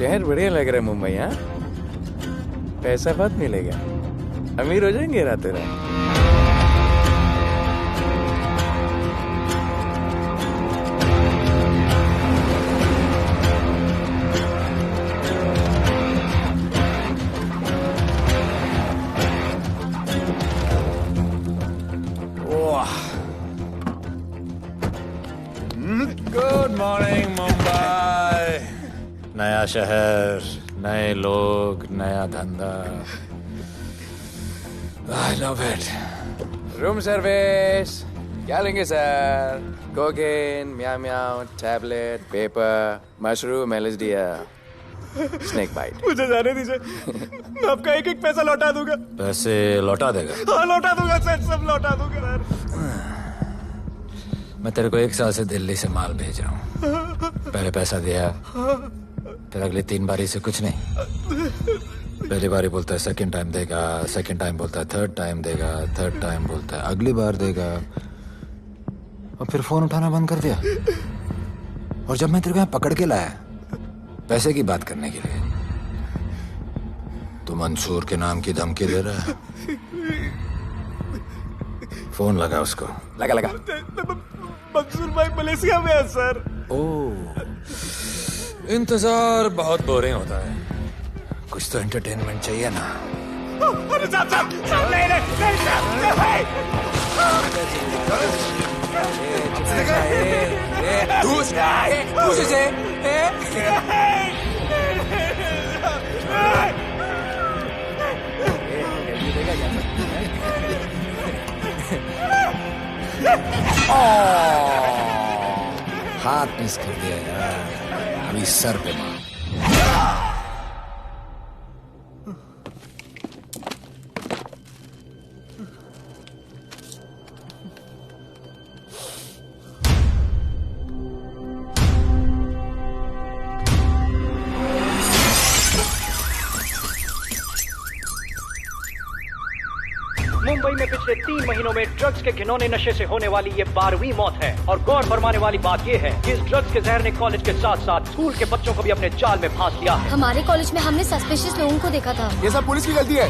शहर बढ़िया लग रहा है मुंबई। हाँ, पैसा बहुत मिलेगा, अमीर हो जाएंगे रातों रात। Good morning Mumbai. नया शहर, नए लोग, नया धंधा। I love it. Room service क्या लेंगे सर? कोकेन, म्याऊ म्याऊ, tablet, paper, mushroom, LSD, snake bite. मुझे जाने दीजिए, मैं आपका एक एक पैसा लौटा दूंगा। पैसे लौटा देगा? हाँ लौटा दूंगा सर, सब लौटा दूंगा सर। मैं तेरे को 1 साल से दिल्ली से माल भेज रहा हूँ। पहले पैसा दिया, फिर अगली 3 बारी से कुछ नहीं। पहली बारी बोलता है सेकंड टाइम देगा, सेकंड टाइम बोलता है थर्ड टाइम देगा, थर्ड टाइम बोलता है अगली बार देगा, और फिर फोन उठाना बंद कर दिया। और जब मैं तेरे को यहाँ पकड़ के लाया पैसे की बात करने के लिए, तो मंसूर के नाम की धमकी दे रहा है। फोन लगा उसको। लगा लगा। मंसूर भाई मलेशिया में है सर। ओह, इंतजार बहुत बोरिंग होता है, कुछ तो एंटरटेनमेंट चाहिए ना। अरे साहब साहब साहब नहीं नहीं साहब भाई। हाथ मिस कर दिया यार, अभी सर पे मार। मुंबई में पिछले 3 महीनों में ड्रग्स के घिनौने नशे से होने वाली ये 12वीं मौत है। और गौर फरमाने वाली बात ये है कि इस ड्रग्स के जहर ने कॉलेज के साथ साथ स्कूल के बच्चों को भी अपने जाल में फांस लिया है। हमारे कॉलेज में हमने सस्पिशियस लोगों को देखा था। ये सब पुलिस की गलती है।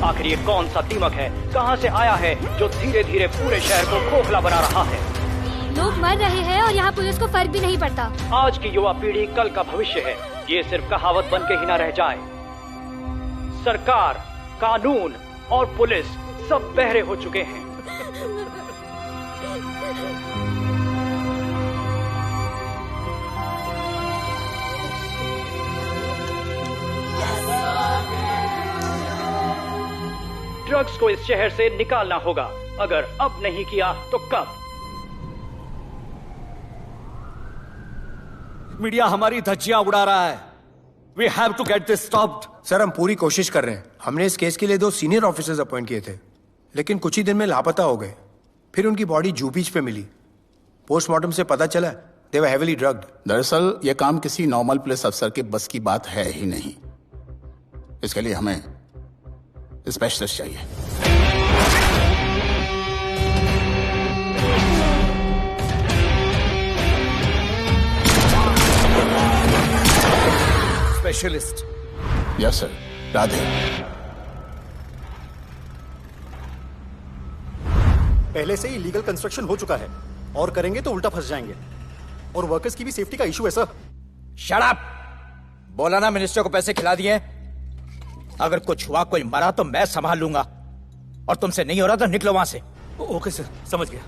आखिर ये कौन सा दीमक है, कहां से आया है, जो धीरे धीरे पूरे शहर को खोखला बना रहा है? लोग मर रहे हैं और यहाँ पुलिस को फर्क भी नहीं पड़ता। आज की युवा पीढ़ी कल का भविष्य है, ये सिर्फ कहावत बन के ही न रह जाए। सरकार, कानून और पुलिस सब बहरे हो चुके हैं। ड्रग्स को इस शहर से निकालना होगा। अगर अब नहीं किया तो कब? मीडिया हमारी धज्जियां उड़ा रहा है। We have to get this stopped. Sir हम पूरी कोशिश कर रहे हैं। हमने इस केस के लिए 2 सीनियर ऑफिसर्स अपॉइंट किए थे, लेकिन कुछ ही दिन में लापता हो गए। फिर उनकी बॉडी जू बीच पे मिली। पोस्टमार्टम से पता चला दे वर हेवीली ड्रग्ड। दरअसल यह काम किसी नॉर्मल पुलिस अफसर के बस की बात है ही नहीं। इसके लिए हमें स्पेशलिस्ट चाहिए। स्पेशलिस्ट? Yes sir. राधे। पहले से ही लीगल कंस्ट्रक्शन हो चुका है, और करेंगे तो उल्टा फंस जाएंगे। और वर्कर्स की भी सेफ्टी का इशू है सर। Shut up! बोला ना मिनिस्टर को पैसे खिला दिए। अगर कुछ हुआ, कोई मरा तो मैं संभाल लूंगा, और तुमसे नहीं हो रहा तो निकलो वहां से। ओके सर, समझ गया।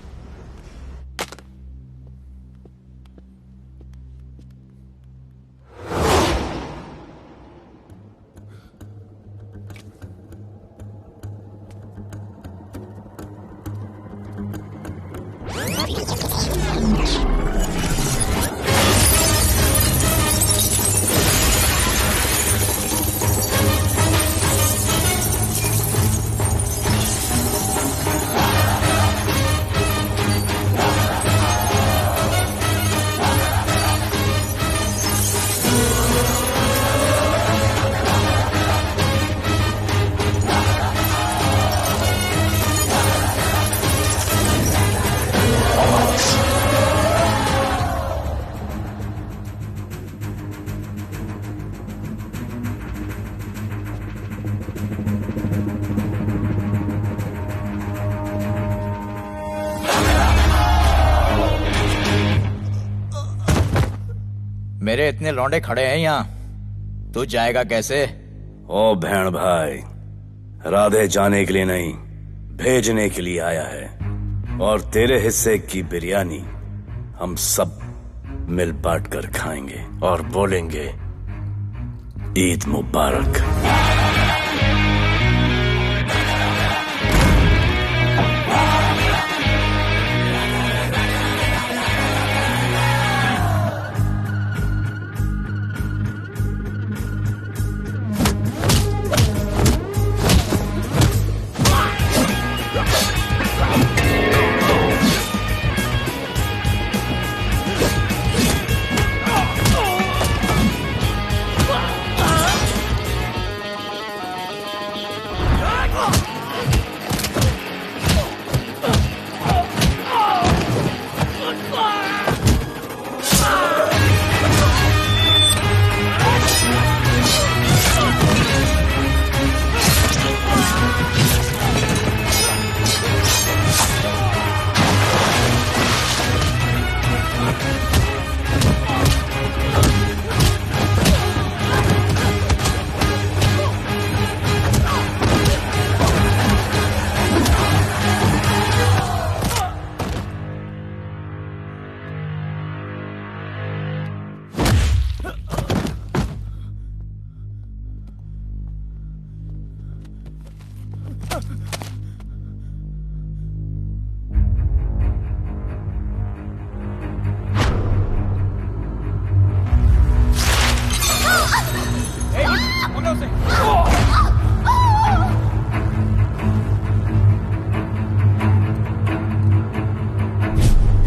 मेरे इतने लौंडे खड़े हैं यहाँ, तू जाएगा कैसे? ओ बहन भाई, राधे जाने के लिए नहीं, भेजने के लिए आया है। और तेरे हिस्से की बिरयानी हम सब मिल बांट कर खाएंगे और बोलेंगे ईद मुबारक।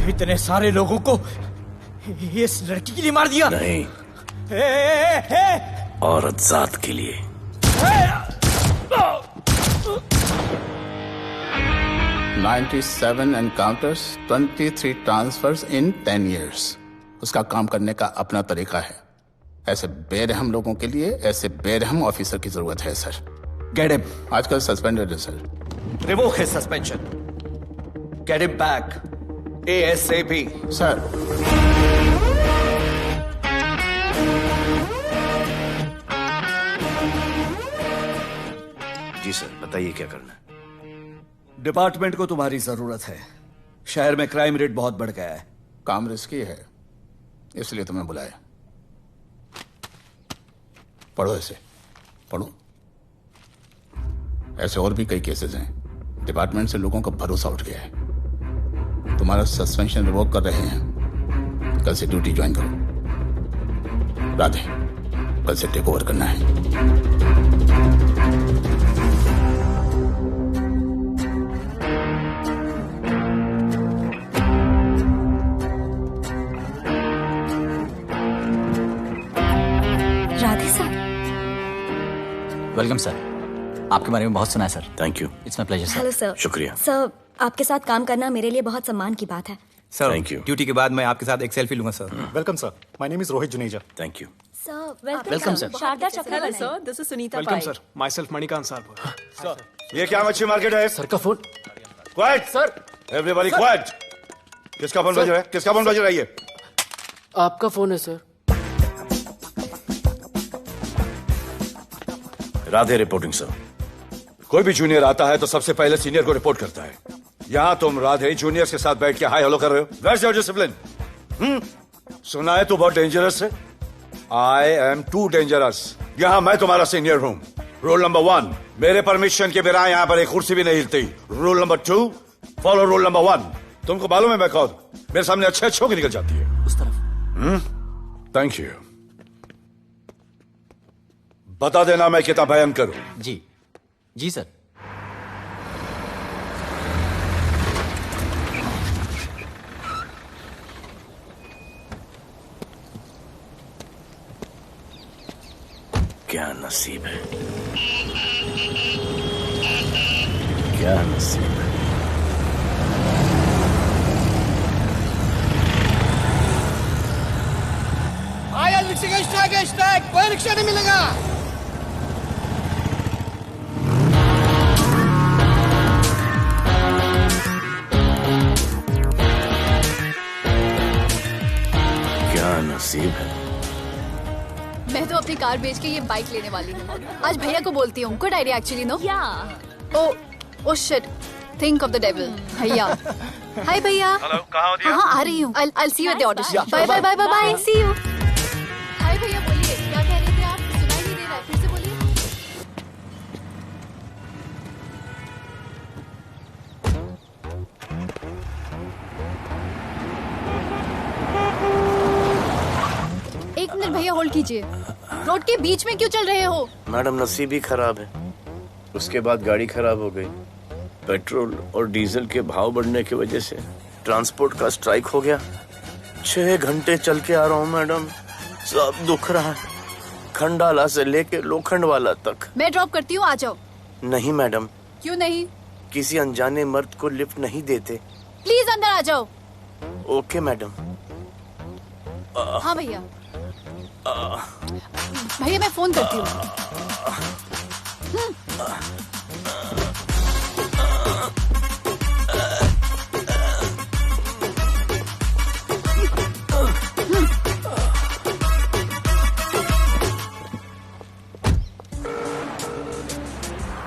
इतने सारे लोगों को इस लड़की के लिए मार दिया? नहीं, औरत जात के लिए। $97 encounters, 23 transfers in 10 years। उसका काम करने का अपना तरीका है। ऐसे बेरहम लोगों के लिए ऐसे बेरहम ऑफिसर की जरूरत है सर। Get him. आजकल सस्पेंडेड है sir. Revoke his suspension. Get him back. ASAP. Sir, जी सर, बताइए क्या करना है। डिपार्टमेंट को तुम्हारी जरूरत है। शहर में क्राइम रेट बहुत बढ़ गया है। काम रिस्की है, इसलिए तुम्हें बुलाया। पढ़ो इसे, पढ़ो। ऐसे और भी कई केसेस हैं। डिपार्टमेंट से लोगों का भरोसा उठ गया है। तुम्हारा सस्पेंशन रिवोक कर रहे हैं। कल से ड्यूटी ज्वाइन करो। राधे, कल से टेक ओवर करना है। राधे सर। वेलकम सर, आपके बारे में बहुत सुना है sir. Thank you. It's my pleasure sir. Hello sir. शुक्रिया। सर, आपके साथ काम करना मेरे लिए बहुत सम्मान की बात है। Sir, Thank you. ड्यूटी के बाद मैं आपके साथ एक सेल्फी लूंगा sir. Welcome sir, my name is Rohit Juneja. Thank you. Sir, welcome sir. Sharda Chakraborty. Hello sir, this is Sunita welcome Pai. Sir, myself Manikant साहब। ये क्या मच्छी मार्केट है? सर का phone. Quiet sir, everybody quiet. किसका फोन बज रहा है? किसका फोन बज रहा है? ये आपका फोन है सर। Radhe reporting sir. कोई भी जूनियर आता है तो सबसे पहले सीनियर को रिपोर्ट करता है। यहाँ तुम राधे जूनियर्स के साथ बैठ के हाय हेलो कर रहे हो। Where's your discipline? सुना है तू बहुत डेंजरस है। I am too dangerous. यहाँ मैं तुम्हारा सीनियर हूँ। रूल नंबर 1, मेरे परमिशन के बिना यहाँ पर एक कुर्सी भी नहीं हिलती। Rule number 2, follow rule number 1। तुमको मालूम है मैं कौन? मेरे सामने अच्छे अच्छे होकर निकल जाती है। उस तरफ। Thank you. बता देना मैं कितना भयंकर हूं। जी जी सर। क्या नसीब है, क्या नसीब है। आया रिक्शा का स्ट्राइक, कोई रिक्शा नहीं मिलेगा। क्या नसीब है, अपनी कार बेच के ये बाइक लेने वाली हूँ। आज भैया को बोलती हूँ। Good idea actually, no? Oh shit, think of the devil. भैया, हाय भैया। हेलो, कहाँ हो दिया? हाँ, आ रही हूँ। I'll see you at the audition. Bye bye bye bye, see you. Hi भैया, बोलिए क्या कह रहे थे आप? सुनाई नहीं दे रहा है, फिर से बोलिए। एक मिनट भैया, होल्ड कीजिए। रोड के बीच में क्यों चल रहे हो? मैडम नसीब ही खराब है, उसके बाद गाड़ी खराब हो गई। पेट्रोल और डीजल के भाव बढ़ने की वजह से ट्रांसपोर्ट का स्ट्राइक हो गया। 6 घंटे चल के आ रहा हूँ मैडम, सब दुख रहा है, खंडाला से लेके लोखंडवाला तक। मैं ड्रॉप करती हूँ, आ जाओ। नहीं मैडम। क्यों नहीं? किसी अनजाने मर्द को लिफ्ट नहीं देते। प्लीज अंदर आ जाओ। Okay madam. हाँ भैया। भैया मैं फोन करती हूँ।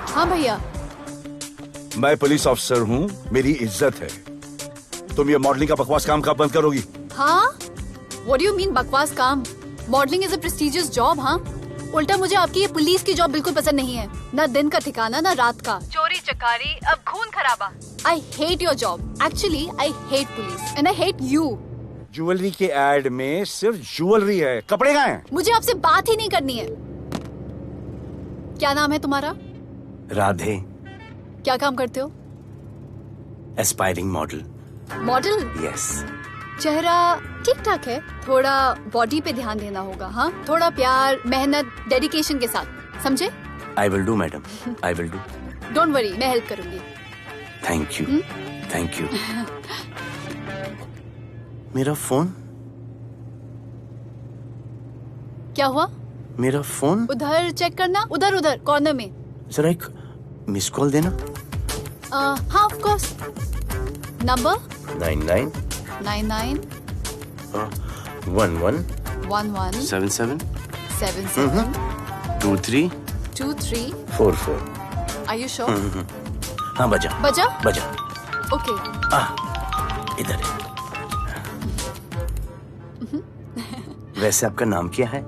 हाँ भैया। मैं पुलिस ऑफिसर हूँ, मेरी इज्जत है। तुम ये मॉडलिंग का बकवास काम कब बंद करोगी? हाँ? What do you mean बकवास काम? Modelling is a prestigious job. हाँ, उल्टा मुझे आपकी ये पुलिस की जॉब बिल्कुल पसंद नहीं है। ना दिन का ठिकाना, ना रात का। चोरी चकारी, अब खून खराबा। I hate your job. Actually, I hate police and I hate you. Jewellery के एड में सिर्फ ज्वेलरी है, कपड़े कहाँ हैं? मुझे आपसे बात ही नहीं करनी है। क्या नाम है तुम्हारा? राधे। क्या काम करते हो? Aspiring model. मॉडल? यस। चेहरा ठीक ठाक है, थोड़ा बॉडी पे ध्यान देना होगा। हाँ, थोड़ा प्यार, मेहनत, डेडिकेशन के साथ, समझे? I will do madam, I will do. Don't worry, मैं हेल्प करूंगी। Thank you, thank you. मेरा फोन? क्या हुआ? मेरा फोन? उधर चेक करना, उधर उधर कॉर्नर में। जरा एक मिस कॉल देना। हाँ of course. Number 99 99 11 11 77 77 23 23 44। Are you sure? हाँ बजा बजा? बजा। ओके। इधर है। वैसे आपका नाम क्या है?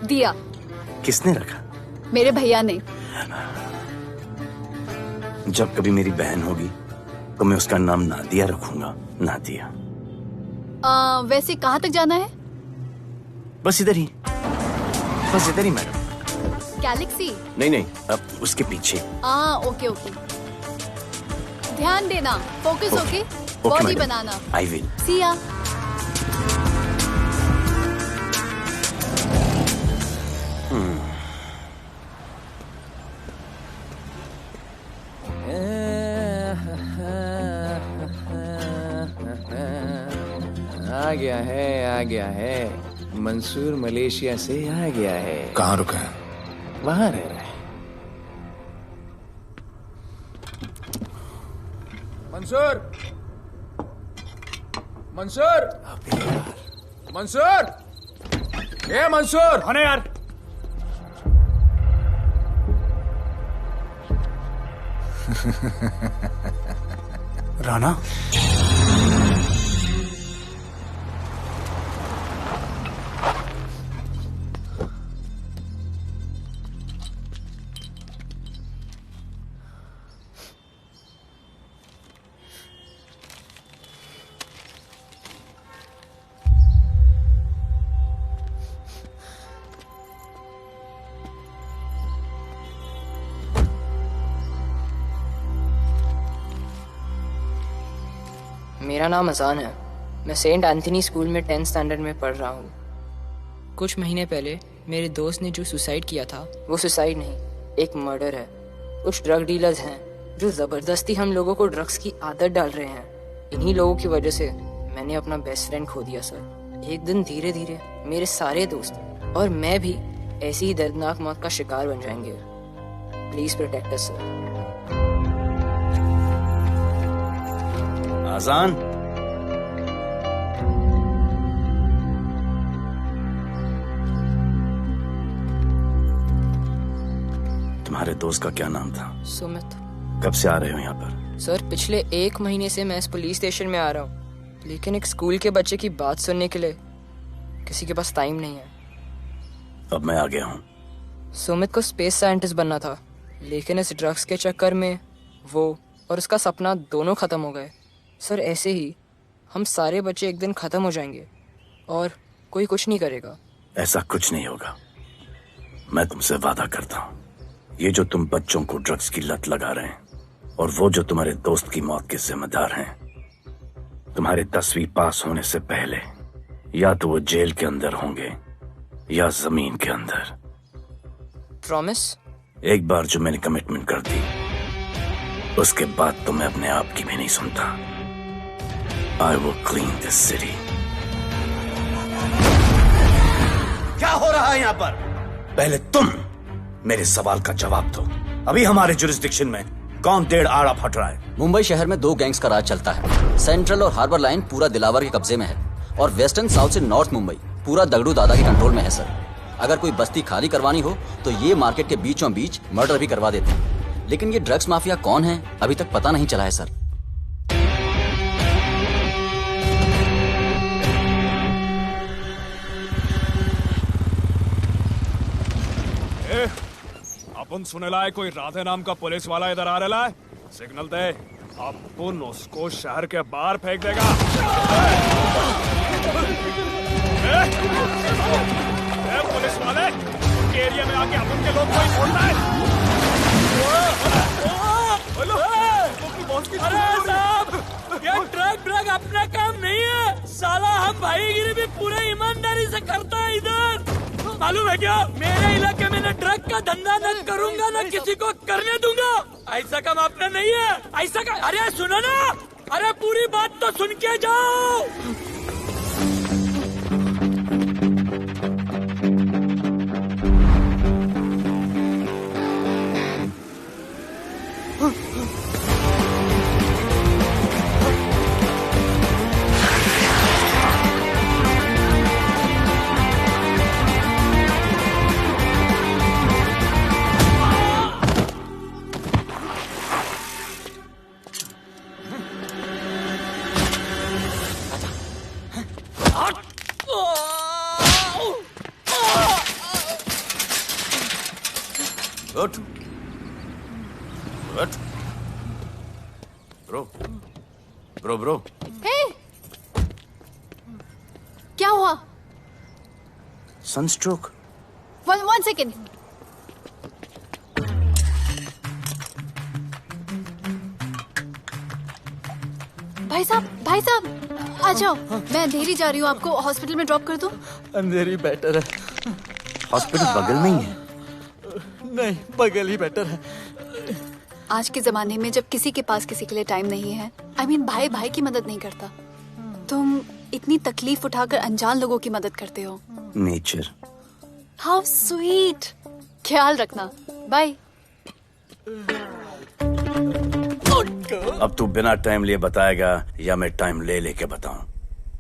दिया। किसने रखा? मेरे भैया ने। जब कभी मेरी बहन होगी तो मैं उसका नाम नादिया रखूंगा, नादिया। वैसे कहाँ तक जाना है? बस इधर ही, बस इधर ही मैडम। गैलेक्सी? नहीं, अब उसके पीछे। Okay okay. ध्यान देना, फोकस ओके। बॉडी बनाना। I will. See ya. आ गया है। मंसूर मलेशिया से आ गया है। कहाँ रुका है? वहां रह रहा है। मंसूर, मंसूर, मंसूर, ए मंसूर। हाँ यार। राणा, मेरा नाम अजान है। मैं सेंट एंथनी स्कूल में 10th स्टैंडर्ड में पढ़ रहा हूँ। कुछ महीने पहले मेरे दोस्त ने जो सुसाइड किया था, वो सुसाइड नहीं, एक मर्डर है। कुछ ड्रग डीलर्स हैं जो जबरदस्ती हम लोगों को ड्रग्स की आदत डाल रहे हैं। इन्हीं लोगों की वजह से मैंने अपना बेस्ट फ्रेंड खो दिया सर। एक दिन धीरे धीरे मेरे सारे दोस्त और मैं भी ऐसी ही दर्दनाक मौत का शिकार बन जाएंगे। Please protect us sir. आजान, तुम्हारे दोस्त का क्या नाम था? सुमित। कब से आ रहे हो यहाँ पर? सर पिछले 1 महीने से मैं इस पुलिस स्टेशन में आ रहा हूँ, लेकिन एक स्कूल के बच्चे की बात सुनने के लिए किसी के पास टाइम नहीं है। अब मैं आ गया हूँ। सुमित को स्पेस साइंटिस्ट बनना था, लेकिन इस ड्रग्स के चक्कर में वो और उसका सपना दोनों खत्म हो गए। सर ऐसे ही हम सारे बच्चे एक दिन खत्म हो जाएंगे और कोई कुछ नहीं करेगा। ऐसा कुछ नहीं होगा, मैं तुमसे वादा करता हूँ। ये जो तुम बच्चों को ड्रग्स की लत लगा रहे हैं और वो जो तुम्हारे दोस्त की मौत के जिम्मेदार हैं, तुम्हारे 10वीं पास होने से पहले या तो वो जेल के अंदर होंगे या जमीन के अंदर। प्रॉमिस? एक बार जो मैंने कमिटमेंट कर दी, उसके बाद तो मैं अपने आप की भी नहीं सुनता। I will clean this city. क्या हो रहा है यहाँ पर? पहले तुम मेरे सवाल का जवाब दो। अभी हमारे जुरिस्डिक्शन में कौन डेढ़ आड़ा फट रहा है? मुंबई शहर में 2 गैंग्स का राज चलता है। सेंट्रल और हार्बर लाइन पूरा दिलावर के कब्जे में है और वेस्टर्न साउथ से नॉर्थ मुंबई पूरा दगड़ू दादा के कंट्रोल में है सर। अगर कोई बस्ती खाली करवानी हो तो ये मार्केट के बीचों बीच मर्डर भी करवा देते हैं, लेकिन ये ड्रग्स माफिया कौन है अभी तक पता नहीं चला है सर। अपन सुनेला है कोई राधे नाम का पुलिस वाला इधर आ रहा है। सिग्नल दे, अपन उसको शहर के बाहर फेंक देगा। पुलिस वाले एरिया में आके अपन के लोग कोई बोलता है। अरे साहब, ये ड्रग अपना काम नहीं है साला। हम भाईगिरी भी पूरे ईमानदारी से करता है इधर। मालूम है क्या, मेरे इलाके में न ड्रग का धंधा न करूंगा न किसी को करने दूंगा। ऐसा काम अपना नहीं है। ऐसा का, अरे सुनो ना, अरे पूरी बात तो सुन के जाओ। ब्रो क्या हुआ? सनस्ट्रोक। One second. भाई साहब आ जाओ। मैं अंधेरी जा रही हूँ, आपको हॉस्पिटल में ड्रॉप कर दूँ? अंधेरी बेटर है। हॉस्पिटल बगल में ही है? नहीं, बगल ही बेटर है। आज के जमाने में जब किसी के पास किसी के लिए टाइम नहीं है, भाई भाई की मदद नहीं करता, तुम इतनी तकलीफ उठाकर अनजान लोगों की मदद करते हो। नेचर। How sweet. ख्याल रखना, बाय। अब तू बिना टाइम लिए बताएगा या मैं टाइम ले लेके बताऊं?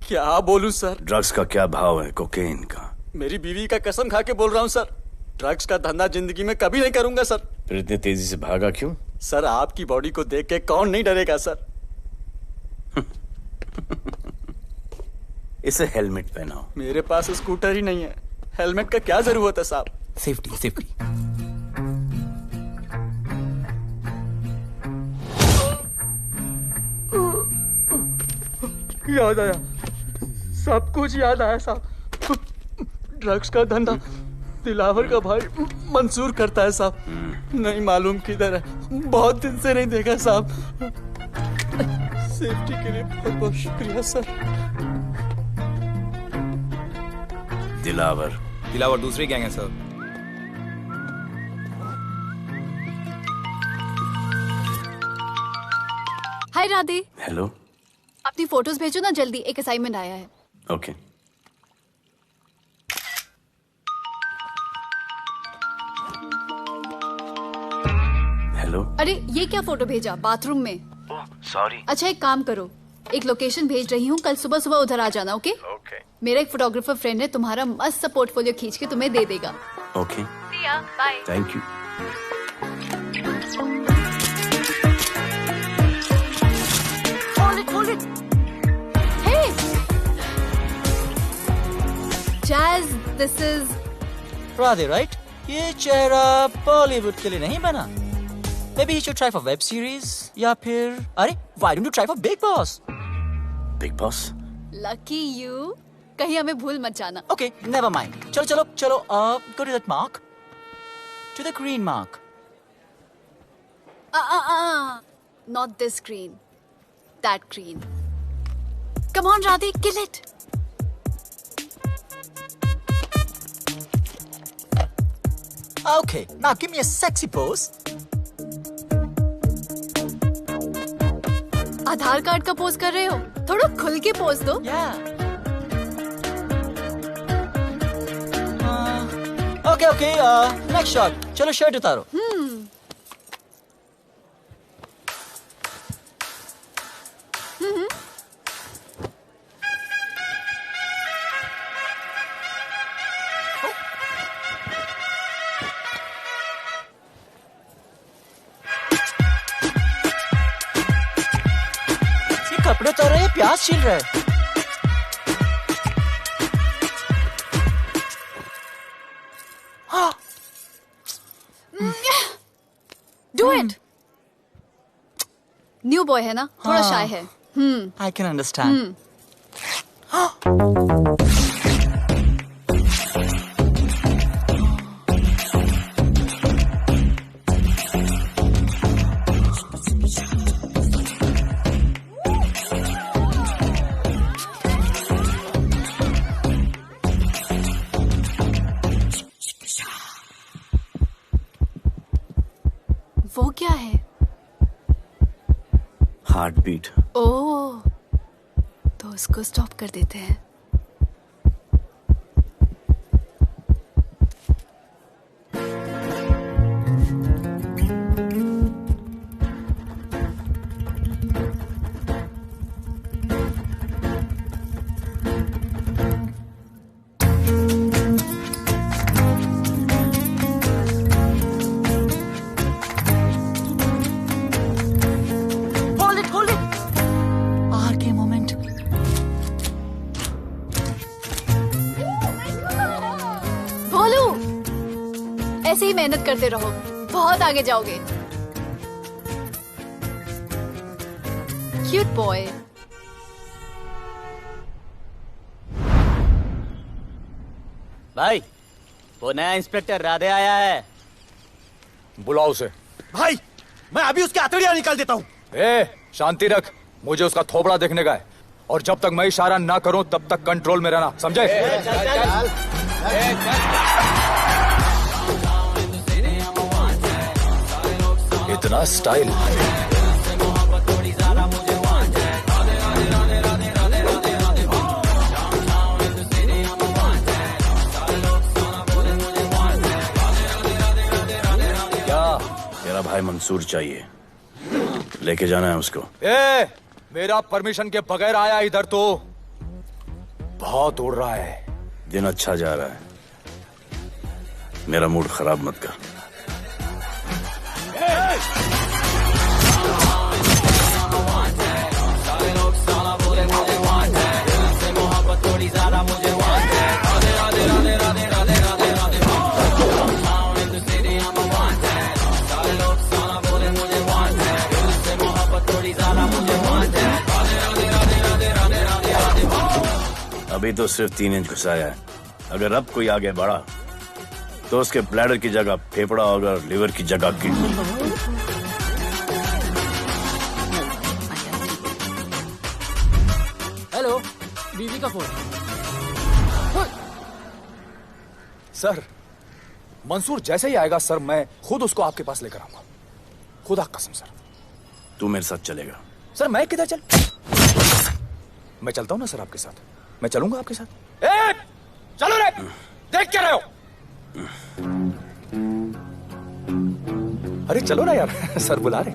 क्या बोलूं सर? ड्रग्स का क्या भाव है कोकेन का? मेरी बीवी का कसम खा के बोल रहा हूं सर, ड्रग्स का धंधा जिंदगी में कभी नहीं करूंगा सर। फिर इतनी तेजी से भागा क्यों? सर आपकी बॉडी को देख के कौन नहीं डरेगा सर। इसे हेलमेट पहनाओ। मेरे पास स्कूटर ही नहीं है, हेलमेट का क्या जरूरत है साहब? सेफ्टी। याद आया, सब कुछ याद आया साहब। ड्रग्स का धंधा दिलावर का भाई मंसूर करता है साहब। नहीं मालूम किधर है, बहुत दिन से नहीं देखा साहब। सेफ्टी के लिए बहुत बहुत शुक्रिया सर। दिलावर दूसरी गैंग है सर। हाय राधे। हेलो। अपनी फोटोज भेजो ना जल्दी, एक असाइनमेंट आया है। ओके। हेलो। अरे ये क्या फोटो भेजा बाथरूम में? सॉरी। अच्छा एक काम करो, एक लोकेशन भेज रही हूँ, कल सुबह सुबह उधर आ जाना। ओके? मेरा एक फोटोग्राफर फ्रेंड है, तुम्हारा मस्त सा पोर्टफोलियो खींच के तुम्हें दे देगा। Okay. Bye. Thank you. this is Radhe, right? ये चेहरा बॉलीवुड के लिए नहीं बना. Maybe he should try for web series या फिर अरे why don't you try for Big Boss? Big Boss? lucky you. कहीं हमें भूल मत जाना. Okay, never mind. चलो. Go to that mark. To the green mark. Not this green. That green. Come on, Radhe, kill it. Okay, now give me a sexy pose. Aadhaar card का pose कर रहे हो? थोड़ा खुल के pose दो. Okay, next shot. चलो shirt उतारो. कपड़े उतार रहे, प्याज छील रहे. Do it. न्यू बॉय है ना, थोड़ा शाय है. I can understand. वो क्या है? Heart beat. ओह, तो उसको स्टॉप कर देते हैं. ऐसे ही मेहनत करते रहो, बहुत आगे जाओगे. Cute boy. भाई, वो नया इंस्पेक्टर राधे आया है. बुलाओ उसे. भाई, मैं अभी उसके हथेलियां निकाल देता हूँ. शांति रख. मुझे उसका थोबड़ा देखने का है, और जब तक मैं इशारा ना करूं तब तक कंट्रोल में रहना, समझे? इतना स्टाइल. क्या मेरा भाई मंसूर चाहिए, लेके जाना है उसको. मेरा परमिशन के बगैर आया इधर तो. बहुत उड़ रहा है. दिन अच्छा जा रहा है, मेरा मूड खराब मत कर. अभी तो सिर्फ 3 इंच घुसाया है. अगर अब कोई आगे बढ़ा तो उसके ब्लैडर की जगह फेफड़ा होगा, लिवर की जगह किडनी. हेलो, बीवी का फोन. सर, मंसूर जैसे ही आएगा सर, मैं खुद उसको आपके पास लेकर आऊंगा. खुदा कसम सर. तू मेरे साथ चलेगा? सर मैं किधर चल? मैं चलता हूं ना सर आपके साथ. मैं चलूंगा आपके साथ. चलो रे, देख क्या रहे हो? अरे चलो ना यार, सर बुला रहे.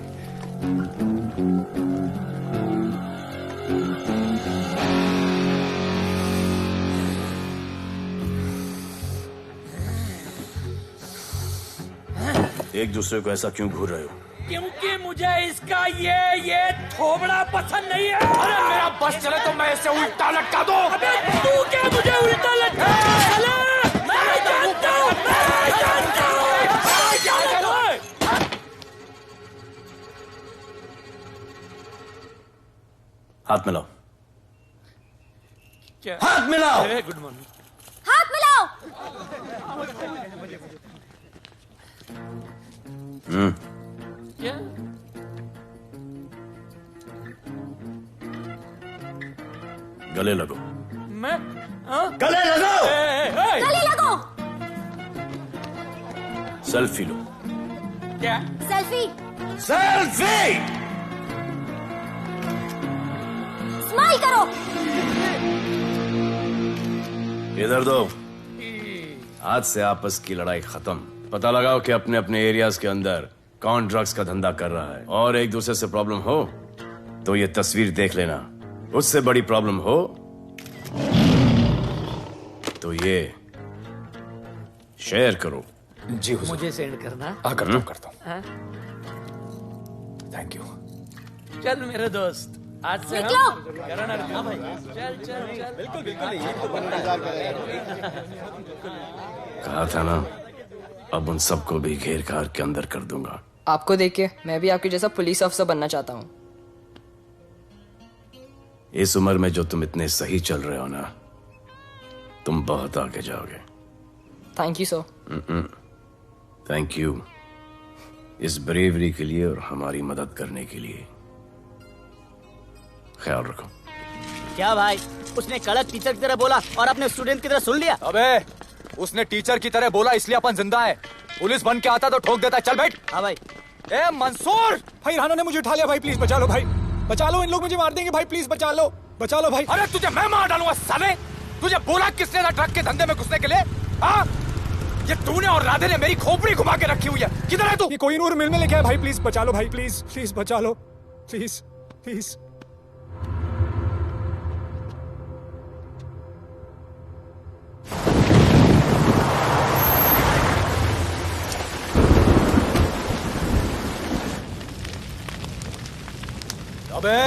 एक दूसरे को ऐसा क्यों घूर रहे हो? क्योंकि मुझे इसका ये थोबड़ा पसंद नहीं है. अरे मेरा बस चले तो मैं इसे उल्टा लटका दो. अबे तू क्या मुझे उल्टा लटका? हाथ मिलाओ। क्या? हाथ मिलाओ। Good morning. हाथ मिलाओ। क्या? गले लगो। मैं? हाँ? गले लगो। गले लगो। सेल्फी लो। क्या? सेल्फी। सेल्फी। स्माइल करो। इधर दो। आज से आपस की लड़ाई खत्म। पता लगाओ कि अपने अपने एरियाज के अंदर कौन ड्रग्स का धंधा कर रहा है, और एक दूसरे से प्रॉब्लम हो तो ये तस्वीर देख लेना। उससे बड़ी प्रॉब्लम हो तो ये शेयर करो। जी हुजूर। मुझे सेंड करना। करता हूँ। हाँ? Thank you. चल मेरे दोस्त, आज से निकलो। करण अर्जुन भाई, चल चल चल। बिल्कुल कहा था ना, अब उन सबको भी घेर घार के अंदर कर दूंगा। आपको देख के मैं भी आपके जैसा पुलिस ऑफिसर बनना चाहता हूँ। इस उम्र में जो तुम इतने सही चल रहे हो ना, तुम बहुत आगे जाओगे। Thank you sir. Thank you इस ब्रेवरी के लिए और हमारी मदद करने के लिए। ख्याल रखो। क्या भाई, उसने कड़क टीचर की तरह बोला और अपने स्टूडेंट की तरह सुन लिया? अबे उसने टीचर की तरह बोला इसलिए अपन जिंदा है। पुलिस बन के आता तो ठोक देता। चल बैठ। हाँ भाई। ए मंसूर भाई, राना ने मुझे उठा लिया भाई, प्लीज बचा लो भाई, बचा लो, इन लोग मुझे मार देंगे भाई, प्लीज बचा लो भाई। अरे तुझे मैं मार डालूंगा साले। तुझे बोला किसने था ट्रक के धंधे में घुसने के लिए? हाँ, ये तूने और राधे ने मेरी खोपड़ी घुमा के रखी हुई है। किधर है तू? ये कोई नूर मिल में लेके आया भाई, प्लीज बचा लो भाई, प्लीज प्लीज बचा लो, प्लीज प्लीज। अबे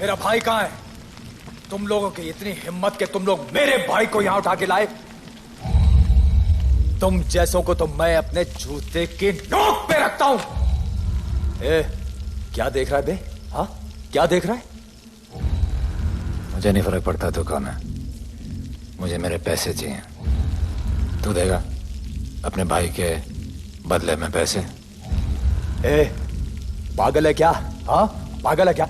मेरा भाई कहाँ है? तुम लोगों की इतनी हिम्मत कि तुम लोग मेरे भाई को यहाँ उठा के लाए। तुम जैसों को तो मैं अपने जूते की नोक पे रखता हूं। ए, क्या देख रहा है बे? हाँ, क्या देख रहा है? मुझे नहीं फर्क पड़ता तू कौन है, मुझे मेरे पैसे चाहिए। तू देगा अपने भाई के बदले में पैसे? ए, पागल है क्या? हाँ, पागल है क्या?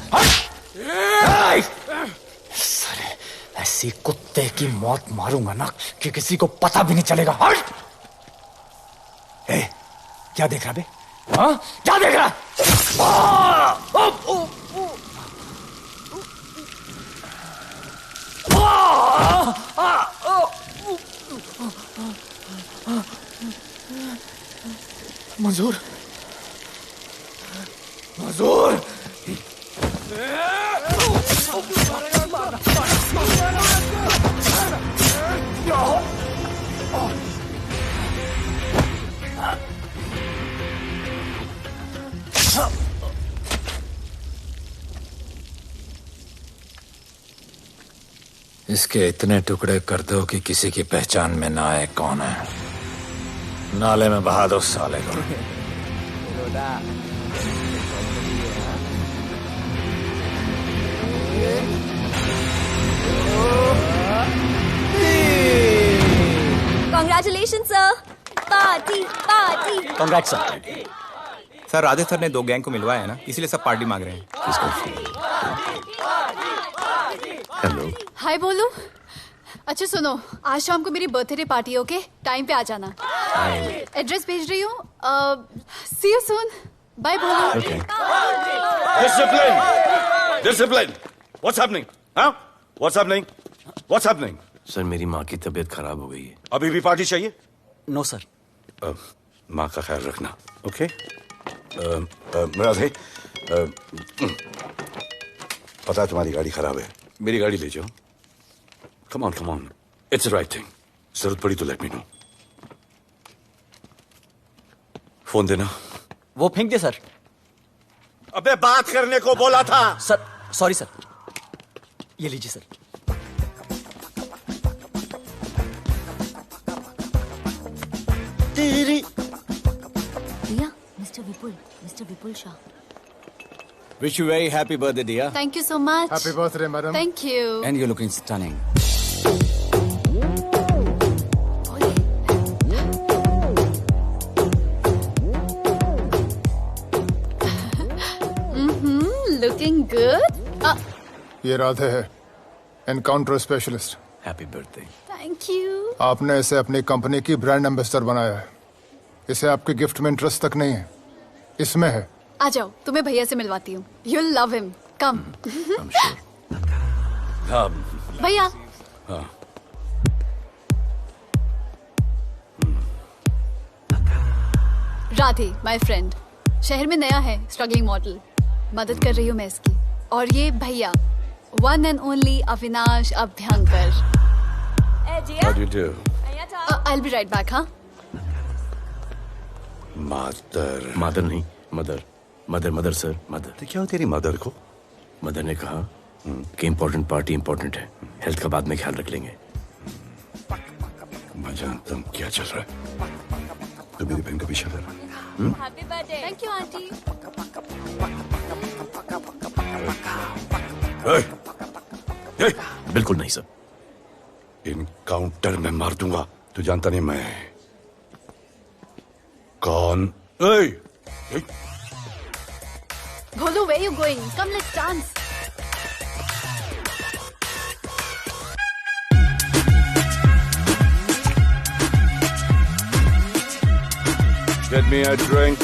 ऐसी कुत्ते की मौत मारूंगा ना कि किसी को पता भी नहीं चलेगा। ए, क्या देख रहा बे? हाँ, क्या देख रहा? मंजूर, मंजूर। इसके इतने टुकड़े कर दो कि किसी की पहचान में ना आए कौन है। नाले में बहा दो साले को। Congratulations, sir. Party party. Congrats sir. Sir Radhe sir ने 2 गैंग को मिलवाया है ना, इसीलिए सब पार्टी मांग रहे हैं। हेलो। हाय बोलू। अच्छा सुनो, आज शाम को मेरी बर्थडे पार्टी, ओके? टाइम पे आ जाना। एड्रेस भेज रही हूँ। सी यू सून। बाय बोलू। Discipline, discipline. What's happening? हाँ? What's happening? What's happening? Sir मेरी माँ की तबीयत खराब हो गई है। अभी भी पार्टी चाहिए? No sir. माँ का ख्याल रखना, ओके? राधे, पता है तुम्हारी गाड़ी खराब है, मेरी गाड़ी ले जाओ। Come on, it's the right thing. जरूरत पड़ी तो लेट मी नो। फोन देना। वो फेंक दे सर। अबे बात करने को बोला था। Sir sorry sir. ये लीजिए सर। भैया, mister Vipul Shah. Wish you very happy birthday, dear. Thank you so much. Happy birthday, madam. Thank you. And you're looking stunning. Looking good. ये राधे है, encounter specialist. Happy birthday. Thank you. आपने इसे अपनी company की brand ambassador बनाया है। इसे आपके गिफ्ट में इंटरेस्ट तक नहीं है, इसमें है। आ जाओ, तुम्हें भैया से मिलवाती हूँ। You'll love him. Come. भैया। हाँ। Radhe, my friend. शहर में नया है, स्ट्रगलिंग मॉडल। मदद कर रही हूँ मैं इसकी। और ये भैया, one and only Avinash Abhyankar. How do you do? I'll be right back, हाँ? मदर नहीं, मदर सर, मदर। तो क्या हो तेरी मदर को? मदर ने कहा कि इम्पोर्टेंट पार्टी इम्पोर्टेंट है, हेल्थ का बाद में ख्याल रख लेंगे। मैं जानता हूँ क्या चल रहा है। तो मेरी बहन का पीछा कर। Happy birthday. Thank you, auntie. बिल्कुल नहीं सर। इनकाउंटर में मार दूंगा। तू जानता नहीं मैं कौन? Bholu, where you going? Come, let's dance. Get me a drink.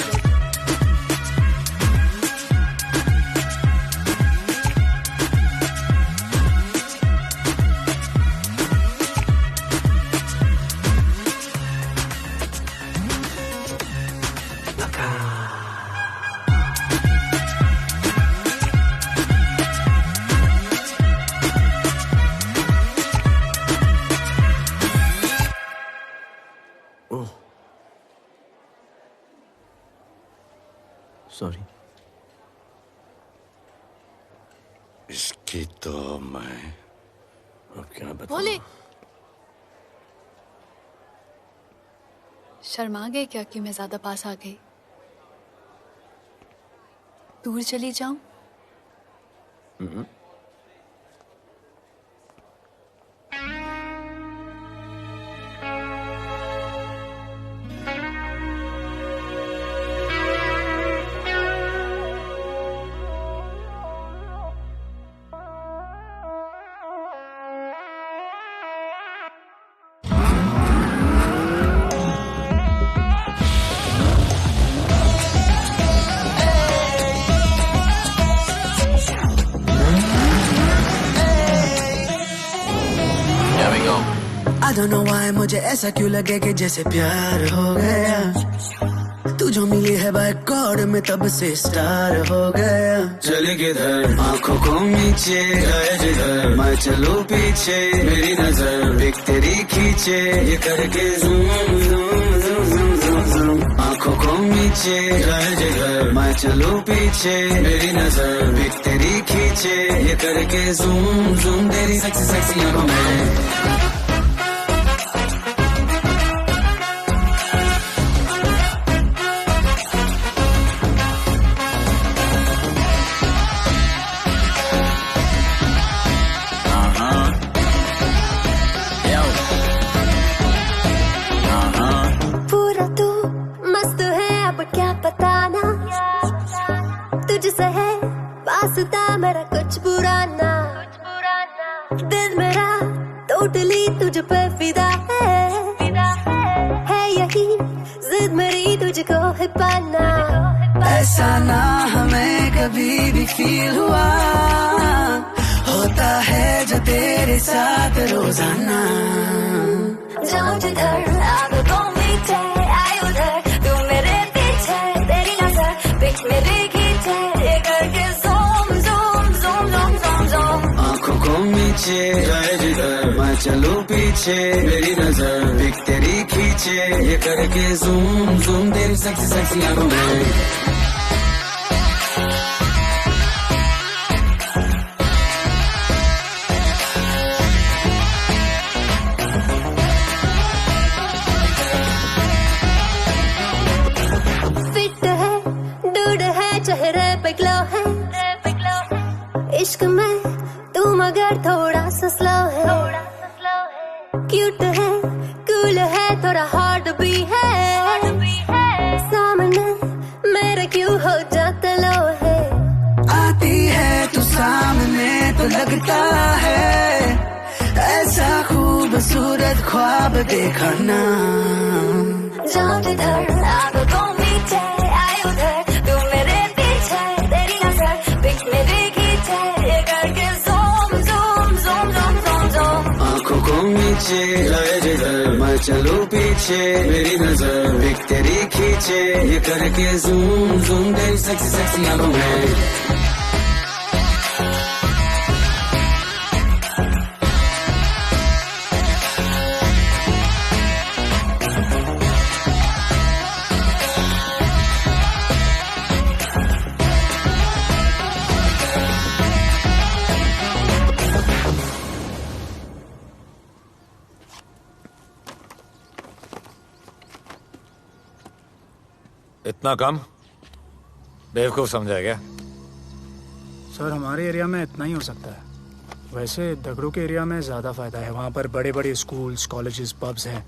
Sorry. इसकी तो मैं अब क्या बताऊं? भोले, शर्मा गए क्या कि मैं ज्यादा पास आ गई? दूर चली जाऊं? I don't know why मुझे ऐसा क्यों लगे कि जैसे प्यार हो गया। तू जो मिली है बाय गॉड में तब से स्टार हो गया। चले किधर आंखों को नीचे गए जिधर, मैं चलूं पीछे मेरी नजर एक तेरी खींचे, ये करके zoom zoom zoom zoom zoom zoom. आंखों को नीचे गए जिधर, मैं चलूं पीछे मेरी नजर एक तेरी खींचे, ये करके ज़ूम ज़ूम तेरी सेक्सी सेक्सी आंखों में। मेरा कुछ बुरा ना, दिल मेरा टोटली तुझ पे फिदा है यही जिद मेरी तुझको है पाना। ऐसा ना हमें कभी भी फील हुआ, होता है जो तेरे साथ रोजाना। जाऊं जिधर आंखों मीठे आए उधर, तू मेरे पीछे तेरी नजर पिक मेरी खींचे, ये करके आंखों को नीचे जाए जिधर, मैं चलूं पीछे मेरी नजर एक तेरी खींचे, ये करके ज़ूम ज़ूम तेरी सेक्सी सेक्सी आंखों में। फिट है, दूध है, चेहरे पे ग्लो है, पर थोड़ा सा स्लो है, क्यूट है, कूल है, थोड़ा हॉट भी है, सामने मेरे क्यों हो जाता लो है। आती है तू सामने तो लगता है ऐसा खूबसूरत ख्वाब देखा ना। जाओ जिधर आंखों को मीचे आए उधर, तू मेरे पीछे तेरी नजर पिक मेरे खींचे, ये करके zoom zoom zoom zoom zoom zoom. आंखों को नीचे लाए जिधर मैं चलूं पीछे, मेरी नजर पिक तेरी खींचे, ये करके ज़ूम ज़ूम तेरी सेक्सी सेक्सी आंखों में। इतना कम बेवकूफ समझा क्या? सर हमारे एरिया में इतना ही हो सकता है, वैसे दगड़ू के एरिया में ज़्यादा फायदा है। वहाँ पर बड़े बड़े स्कूल्स, कॉलेजेस, पब्स हैं,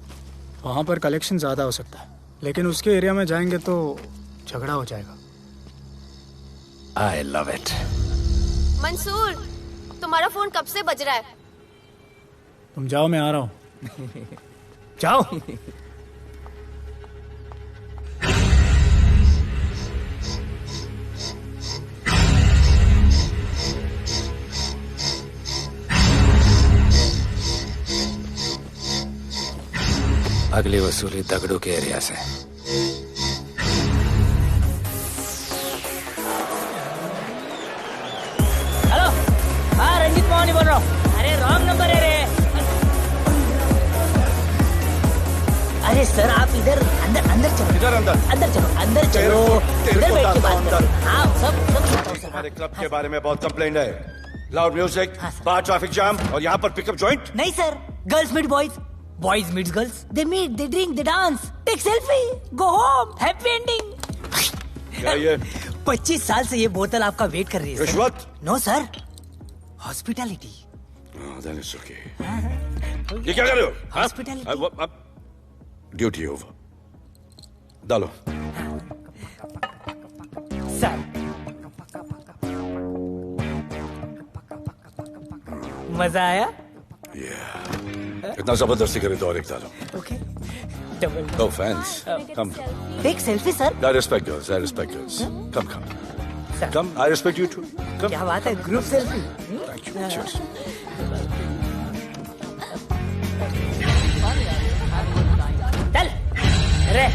वहाँ पर कलेक्शन ज़्यादा हो सकता है। लेकिन उसके एरिया में जाएंगे तो झगड़ा हो जाएगा। आई लव इट। मंसूर, तुम्हारा फोन कब से बज रहा है? तुम जाओ, मैं आ रहा हूँ। जाओ। अगली वसूली दगड़ू के एरिया से। हेलो, हाँ रंजीत मोहन बोल रहा हूँ। अरे रॉन्ग नंबर है रे। अरे सर आप इधर अंदर अंदर चलो। इधर अंदर चलो, अंदर चलो, इधर बैठ के बात करो। हाँ सब हमारे क्लब के बारे में बहुत कंप्लेंट है। लाउड म्यूजिक, बाहर ट्रैफिक जाम और यहाँ पर पिकअप जॉइंट। नहीं sir, girls meet boys, boys meet girls, they meet, they drink, they dance, take selfie, go home, happy ending. क्या ये? 25 साल से ये बोतल आपका वेट कर रही है। रिश्वत? No sir, hospitality. ये क्या कर रहे हो? हॉस्पिटैलिटी। Duty over. डालो। सर मजा आया? इतना जबरदस्ती करे तो और एक डालो। Okay. Go fans. Come. Take selfie, sir. I respect girls. I respect girls. Come. Come. I respect you too. Come. क्या बात है? Group selfie. Thank you. Cheers. चल। अरे।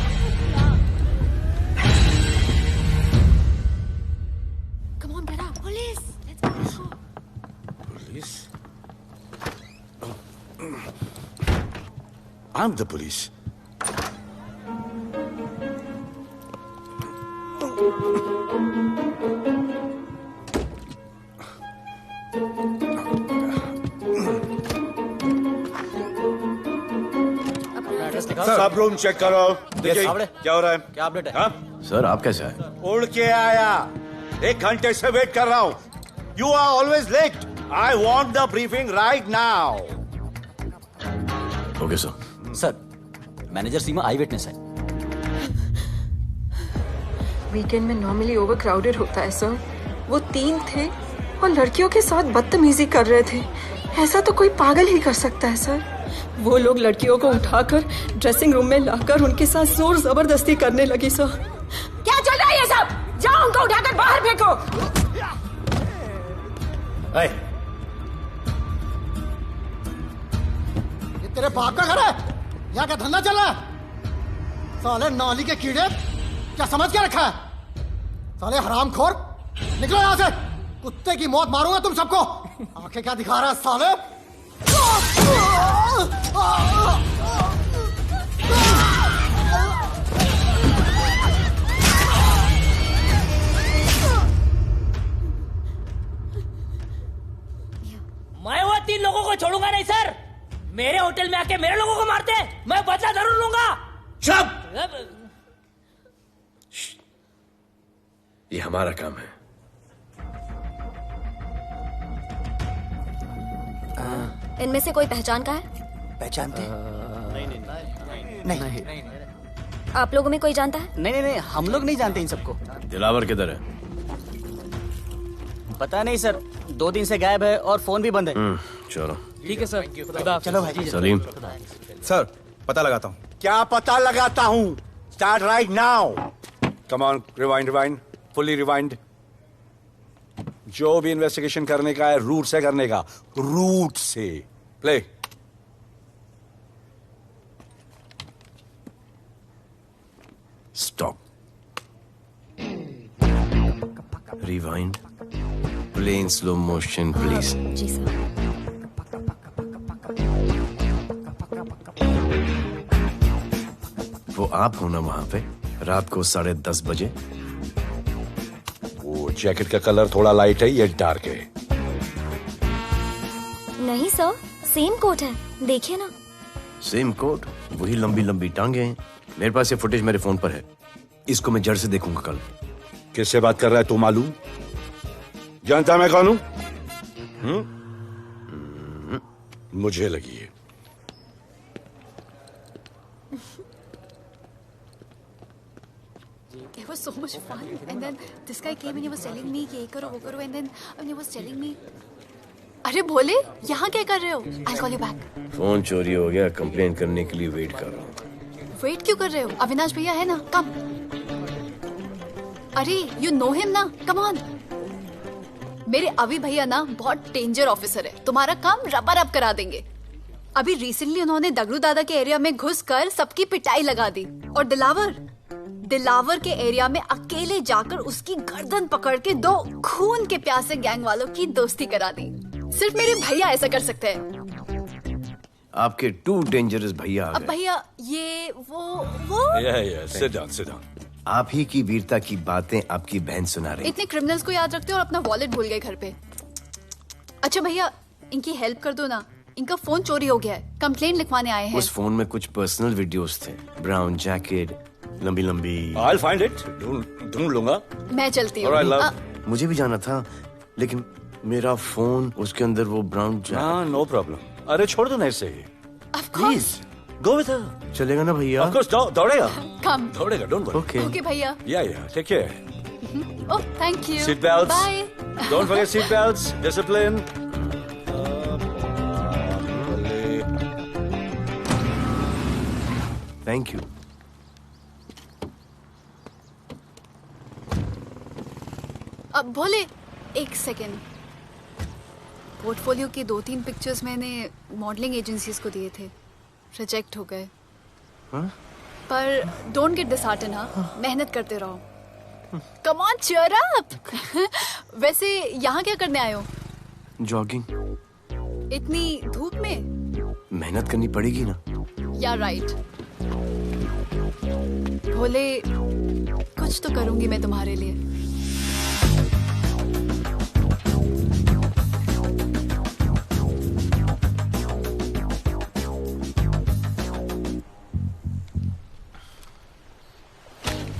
Come on, get up. Police. Let's go. Police? I'm the police. सब room check करो। देखिए क्या हो रहा है? क्या अपडेट है? हाँ? सर आप कैसे आए? उड़ के आया, 1 घंटे से वेट कर रहा हूँ। You are always late. I want the briefing right now. Okay sir. Sir manager Seema eye witness है। वीकेंड में नॉर्मली ओवर क्राउडेड होता है सर। वो 3 थे और लड़कियों के साथ बदतमीजी कर रहे थे। ऐसा तो कोई पागल ही कर सकता है सर। वो लोग लड़कियों को उठाकर ड्रेसिंग रूम में लाकर उनके साथ जोर जबरदस्ती करने लगी सर। क्या चल रहा है ये सब? जाओ उनको उठाकर बाहर फेंको। ये तेरे बाप का घर है? यहाँ क्या धंधा चल रहा है? साले नाली के कीड़े, क्या समझ के रखा है? साले हरामखोर, निकलो यहाँ से। कुत्ते की मौत मारूंगा तुम सबको। आंखें क्या दिखा रहा है साले? मैं वो 3 लोगों को छोड़ूंगा नहीं सर। मेरे होटल में आके मेरे लोगों को मारते, मैं बदला जरूर लूंगा। चुप! ये हमारा काम है। इनमें से कोई पहचान का है? पहचानते हैं? नहीं। आप लोगों में कोई जानता है? नहीं, हम लोग नहीं जानते इन सबको। दिलावर किधर है? पता नहीं सर, 2 दिन से गायब है और फोन भी बंद है। चलो ठीक है सर, चलो भाई। सलीम। सर पता लगाता हूँ। क्या पता लगाता हूँ? Start right now. Come on, rewind, fully rewind. जो भी इन्वेस्टिगेशन करने का है रूट से करने का, रूट से। Play. Stop. Rewind. Play in slow motion please. जी सर। वो आप हो ना वहां पे रात को 10:30 बजे? वो जैकेट का कलर थोड़ा लाइट है, ये डार्क है। नहीं सर, सेम कोट है, देखिए ना। सेम कोट, वही लंबी लंबी टांगे हैं। मेरे पास ये फुटेज मेरे फोन पर है, इसको मैं जड़ से देखूंगा कल। किससे बात कर रहा है तू मालूम? जानता मैं कौन हूं? मुझे लगी है। It was so much fun, and then this guy came and he was telling me ये करो वो करो, and then he was telling me, अरे भोले यहाँ क्या कर रहे हो? I'll call you back. Phone चोरी हो गया, कंप्लेन करने के लिए वेट कर रहा हूँ। वेट क्यों कर रहे हो? अविनाश भैया है ना, कम। अरे you know him ना, come on. मेरे अभी भैया ना बहुत डेंजर ऑफिसर है, तुम्हारा काम रबर अप करा देंगे। अभी रिसेंटली उन्होंने दगड़ू दादा के एरिया में घुसकर सबकी पिटाई लगा दी, और दिलावर के एरिया में अकेले जाकर उसकी गर्दन पकड़ के 2 खून के प्यासे गैंग वालों की दोस्ती करा दी। सिर्फ मेरे भैया ऐसा कर सकते हैं। आपके 2 डेंजरस भैया आ अब गए। भैया ये वो सिट डाउन। आप ही की वीरता की बातें आपकी बहन सुना रही। इतने क्रिमिनल्स को याद रखते हो और अपना वॉलेट भूल गए घर पे। अच्छा भैया, इनकी हेल्प कर दो ना, इनका फोन चोरी हो गया है, कंप्लेंट लिखवाने आए हैं। उस फोन में कुछ पर्सनल वीडियोस थे, ब्राउन जैकेट, लंबी लंबी। I'll find it. ढूंढ लूंगा। मैं चलती हूँ। मुझे भी जाना था, लेकिन मेरा फोन, उसके अंदर वो ब्राउन जैकेट। No problem. अरे छोड़ दो ना इसे। Please go with her. चलेगा ना भैया? Of course, दौड़ेगा। कम। दौड़ेगा, डोंट वरी। ओके भैया। Yeah, take care. Oh thank you. Seat belts. Bye. Don't forget seat belts. Discipline. Thank you. अब भोले एक सेकेंड, पोर्टफोलियो के 2-3 पिक्चर्स मैंने मॉडलिंग एजेंसीज को दिए थे, रिजेक्ट हो गए। पर डोंट गेट डिसहार्टन, हाँ, मेहनत करते रहो। Come on cheer up. वैसे यहाँ क्या करने आए हो? जॉगिंग। इतनी धूप में? मेहनत करनी पड़ेगी ना। या राइट। भोले कुछ तो करूंगी मैं तुम्हारे लिए।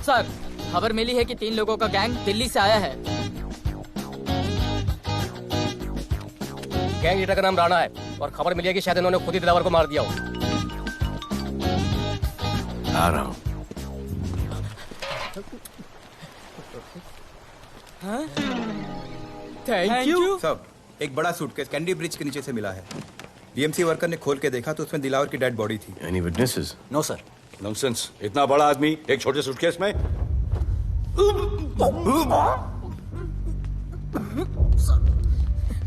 सर, खबर मिली है कि 3 लोगों का गैंग दिल्ली से आया है। गैंग लीडर का नाम राणा है और खबर मिली है कि शायद इन्होंने खुद ही दिलावर को मार दिया हो। आ रहा हूँ। Thank you. सब एक बड़ा सूटकेस कैंडी ब्रिज के नीचे से मिला है। बीएमसी वर्कर ने खोल के देखा तो उसमें दिलावर की डेड बॉडी थी। Any witnesses? No sir. Nonsense. इतना बड़ा आदमी एक छोटे सूटकेस में?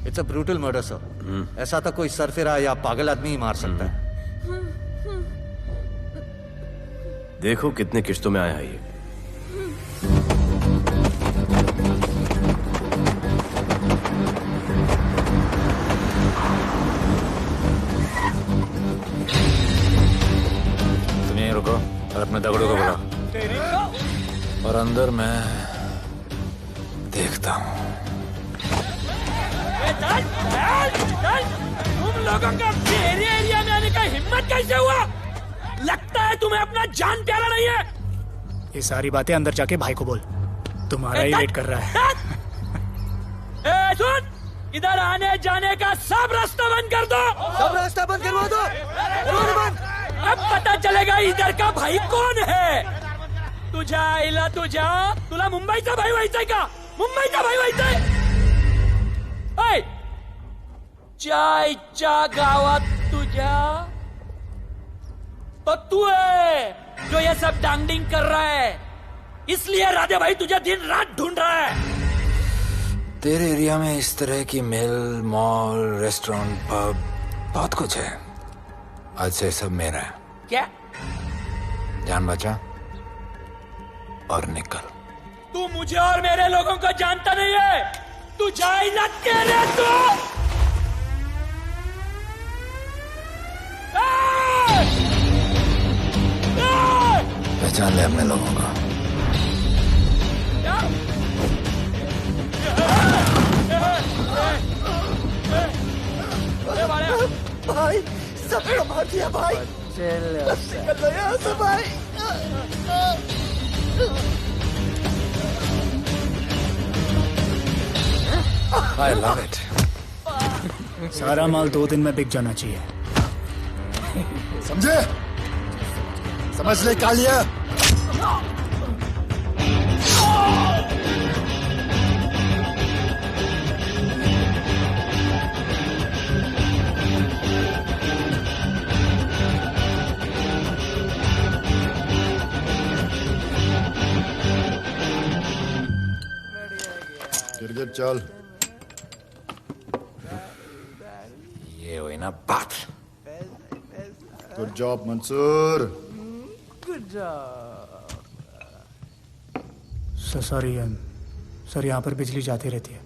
It's a brutal murder sir. ऐसा तो कोई सरफिरा या पागल आदमी ही मार सकता है। देखो कितने किश्तों में आया है ये। रुको और अपने दगड़ों को बुलाओ, और अंदर मैं देखता हूँ। तुम लोगों का मेरे एरिया में आने का हिम्मत कैसे हुआ? लगता है तुम्हें अपना जान प्यारा नहीं है। ये सारी बातें अंदर जाके भाई को बोल, तुम्हारा ही वेट कर रहा है। सुन, इधर आने जाने का सब रास्ता बंद कर दो। सब रास्ता बंद करवा दो। अब पता चलेगा इधर का भाई कौन है। तुझा इला तुझा तुला मुंबईचा भाई व्हायचाय का? मुंबईचा भाई व्हायचाय? चायच्या गावात तुझ्या तो तू है जो ये सब डांगडिंग कर रहा है, इसलिए राधे भाई तुझे दिन रात ढूंढ रहा है। तेरे एरिया में इस तरह की मिल, मॉल, रेस्टोरेंट, पब बहुत कुछ है। आज से सब मेरा है। क्या? जान बचा और निकल। तू मुझे और मेरे लोगों को जानता नहीं है। तू जाए ना तेरे तो पहचान ले अपने लोगों को। भाई सबको मार दिया भाई। निकल लो यहाँ से भाई। I love it. सारा माल 2 दिन में बिक जाना चाहिए। समझे? समझ ले कालिया। गिरगिट चल। ये हुई ना बात। Good job Mansoor. Sorry sir, यहाँ पर बिजली जाती रहती है।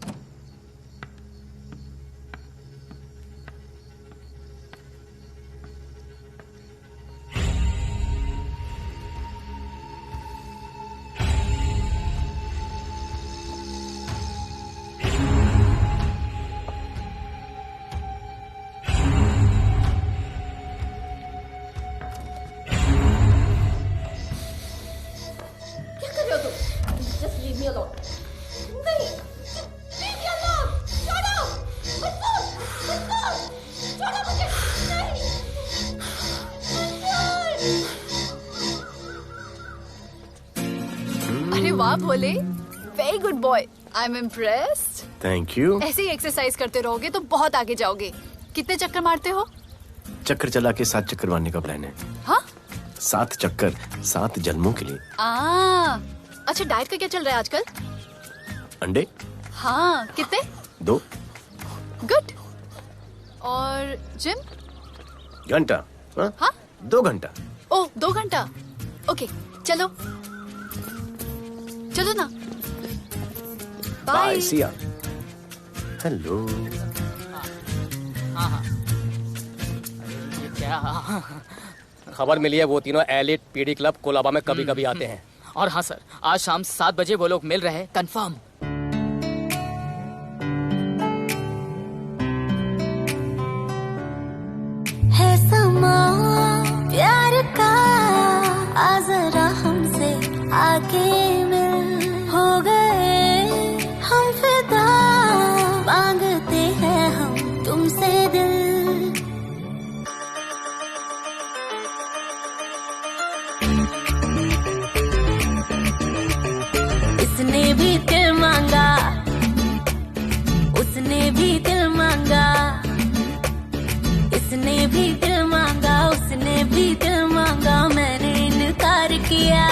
अरे वाह Bhole, very good boy, I am impressed. Thank you. ऐसे ही एक्सरसाइज करते रहोगे तो बहुत आगे जाओगे। कितने चक्कर मारते हो? चक्कर चला के 7 चक्कर मारने का प्लान है। हाँ? 7 चक्कर 7 जन्मों के लिए। अच्छा, डाइट का क्या चल रहा है आजकल? अंडे? हाँ, कितने? 2 गुड। और जिम? घंटा। हाँ? 2 घंटा। ओह, 2 घंटा। ओके, चलो चलो ना। बाय, सी या। हेलो। क्या खबर मिली है? वो तीनों एलिट पीडी क्लब कोलाबा में कभी कभी आते हैं। और हाँ सर, आज शाम 7 बजे वो लोग मिल रहे हैं, कंफर्म। है समा प्यार का, आ जरा हमसे आके मिल। हो गए हम फिदा, मांगते हैं हम तुमसे दिल। इसने भी दिल मांगा, उसने भी दिल मांगा, इसने भी दिल मांगा, उसने भी दिल मांगा, मैंने इनकार किया।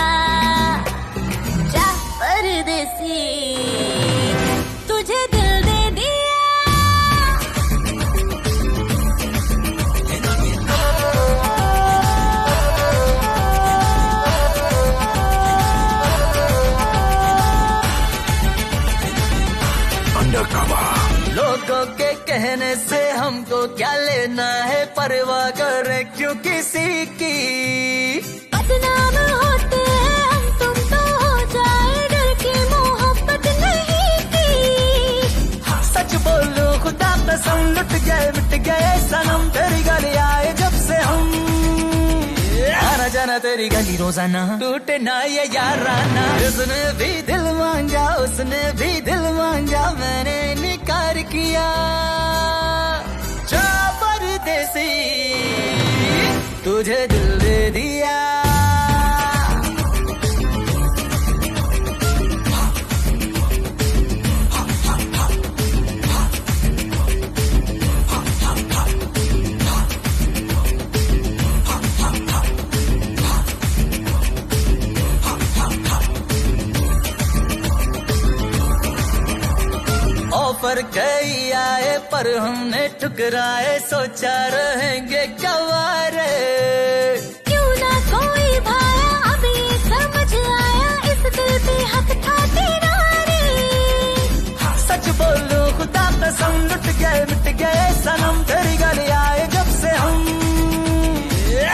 जा परदेसी, तुझे दिल दे दिया। लोगों के कहने से हमको क्या लेना है, परवाह करे क्यों किसी की। बदनाम होते हैं हम, तुम तो हो जाए, डर की मोहब्बत नहीं की। सच बोलो खुदा कसम, लुट गए मिट गए सनम, तेरी गली आए जब से हम। आना जाना तेरी गली रोजाना, टूटे ना ये याराना। उसने भी दिल मांगा, उसने भी दिल मांगा, मैंने इनकार किया। तुझे दिल दे दिया ऑफर कई आए पर हमने ठुकराए सोचा रहेंगे गवारे क्यों ना कोई भाया अब ये समझ आया इस दिल पे हक था तेरा रे सच बोलो खुदा कसम लुट गए मिट गए सनम तेरी गली आए जब से हम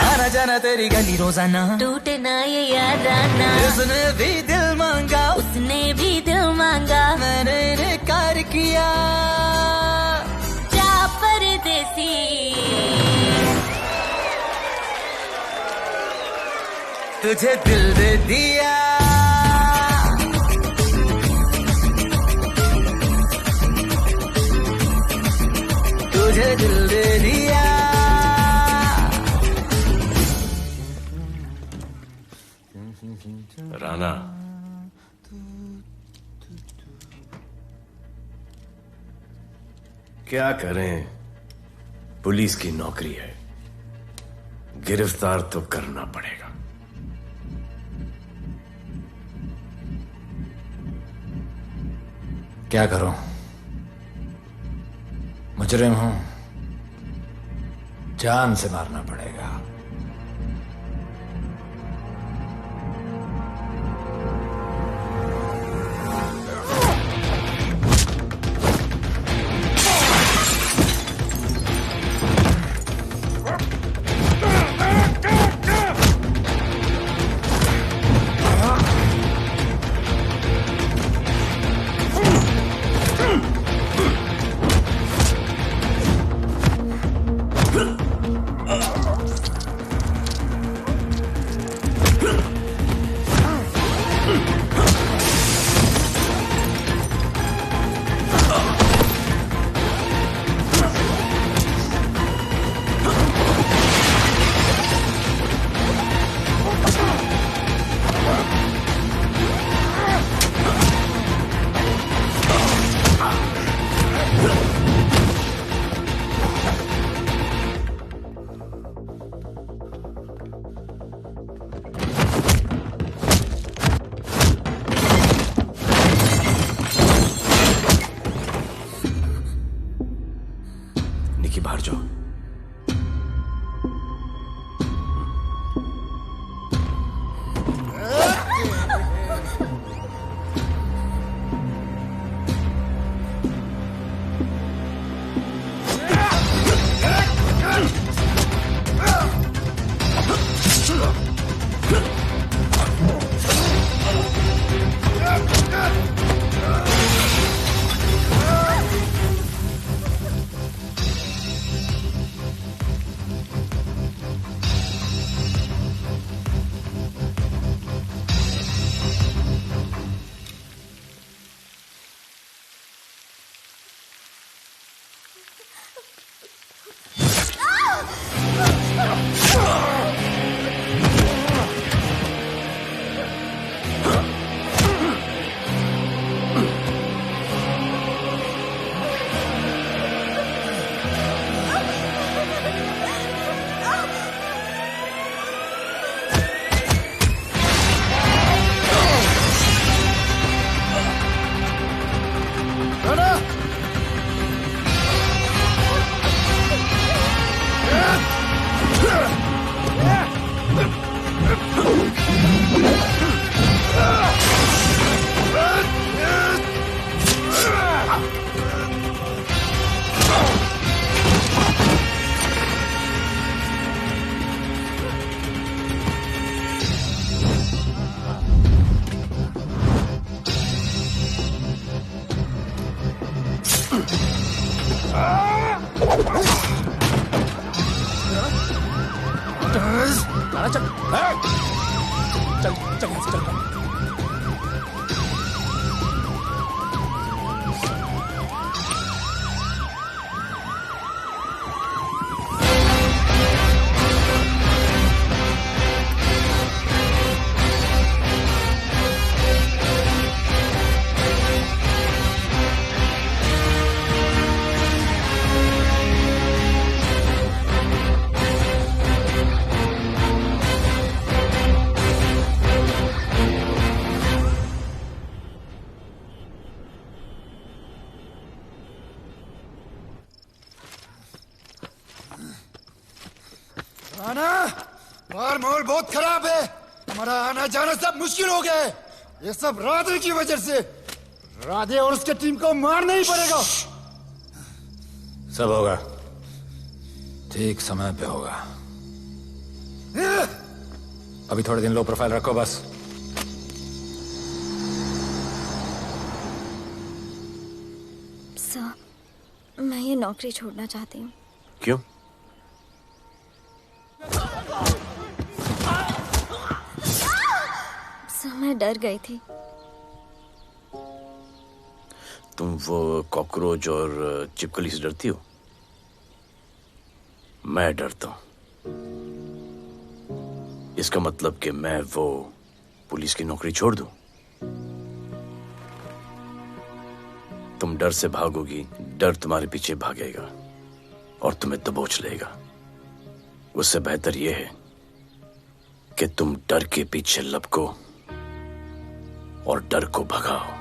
आना जाना तेरी गली रोजाना टूटे ना ये याराना उसने भी दिल मांगा उसने भी दिल मांगा मैंने इनकार किया जा परदेसी तुझे दिल दे दिया तुझे दिल दे दिया राणा क्या करें, पुलिस की नौकरी है, गिरफ्तार तो करना पड़ेगा। क्या करूं? मुजरिम हूं, जान से मारना पड़ेगा। निकी बाहर जाओ। राणा, मार माहौल बहुत खराब है। हमारा आना जाना सब मुश्किल हो गया है। ये सब राधे की वजह से। राधे और उसके टीम को मारना ही पड़ेगा। सब होगा, ठीक समय पे होगा। अभी थोड़े दिन लो प्रोफाइल रखो बस। सर, मैं ये नौकरी छोड़ना चाहती हूँ। क्यों? सर, मैं डर गई थी। तुम वो कॉकरोच और चिपकली से डरती हो? मैं डरता हूं। इसका मतलब कि मैं वो पुलिस की नौकरी छोड़ दूं? तुम डर से भागोगी, डर तुम्हारे पीछे भागेगा और तुम्हें दबोच लेगा। उससे बेहतर यह है कि तुम डर के पीछे लपको और डर को भगाओ।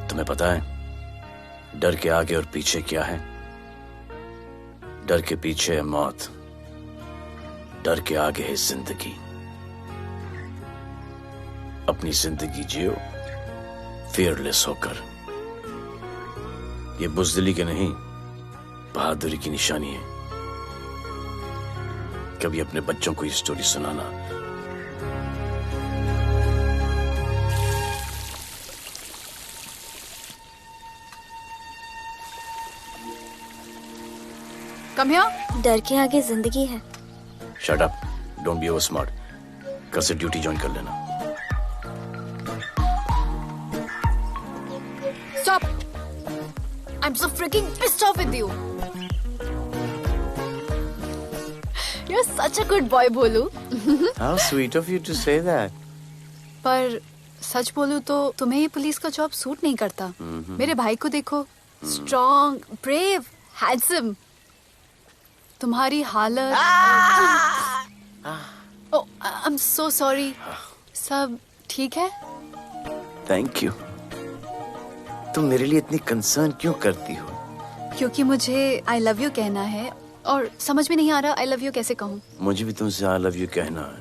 तुम्हें पता है डर के आगे और पीछे क्या है? डर के पीछे है मौत, डर के आगे है जिंदगी। अपनी जिंदगी जियो फियरलेस होकर। ये बुज़दिली की नहीं, बहादुरी की निशानी है। कभी अपने बच्चों को ये स्टोरी सुनाना। Come here. डर के आगे जिंदगी है। Shut up, don't be over smart. कल से ड्यूटी ज्वाइन कर लेना। Stop! I'm so freaking pissed off with you. You're such a good boy, बोलू। How sweet of you to say that. पर सच बोलूं तो तुम्हें ये पुलिस का जॉब सूट नहीं करता। मेरे भाई को देखो, स्ट्रॉन्ग, ब्रेव, हैंडसम। तुम्हारी हालत। ओह, आई एम सो सॉरी। सब ठीक है? Thank you. तुम मेरे लिए इतनी कंसर्न क्यों करती हो? क्योंकि मुझे आई लव यू कहना है और समझ में नहीं आ रहा आई लव यू कैसे कहूँ। मुझे भी तुमसे आई लव यू कहना है,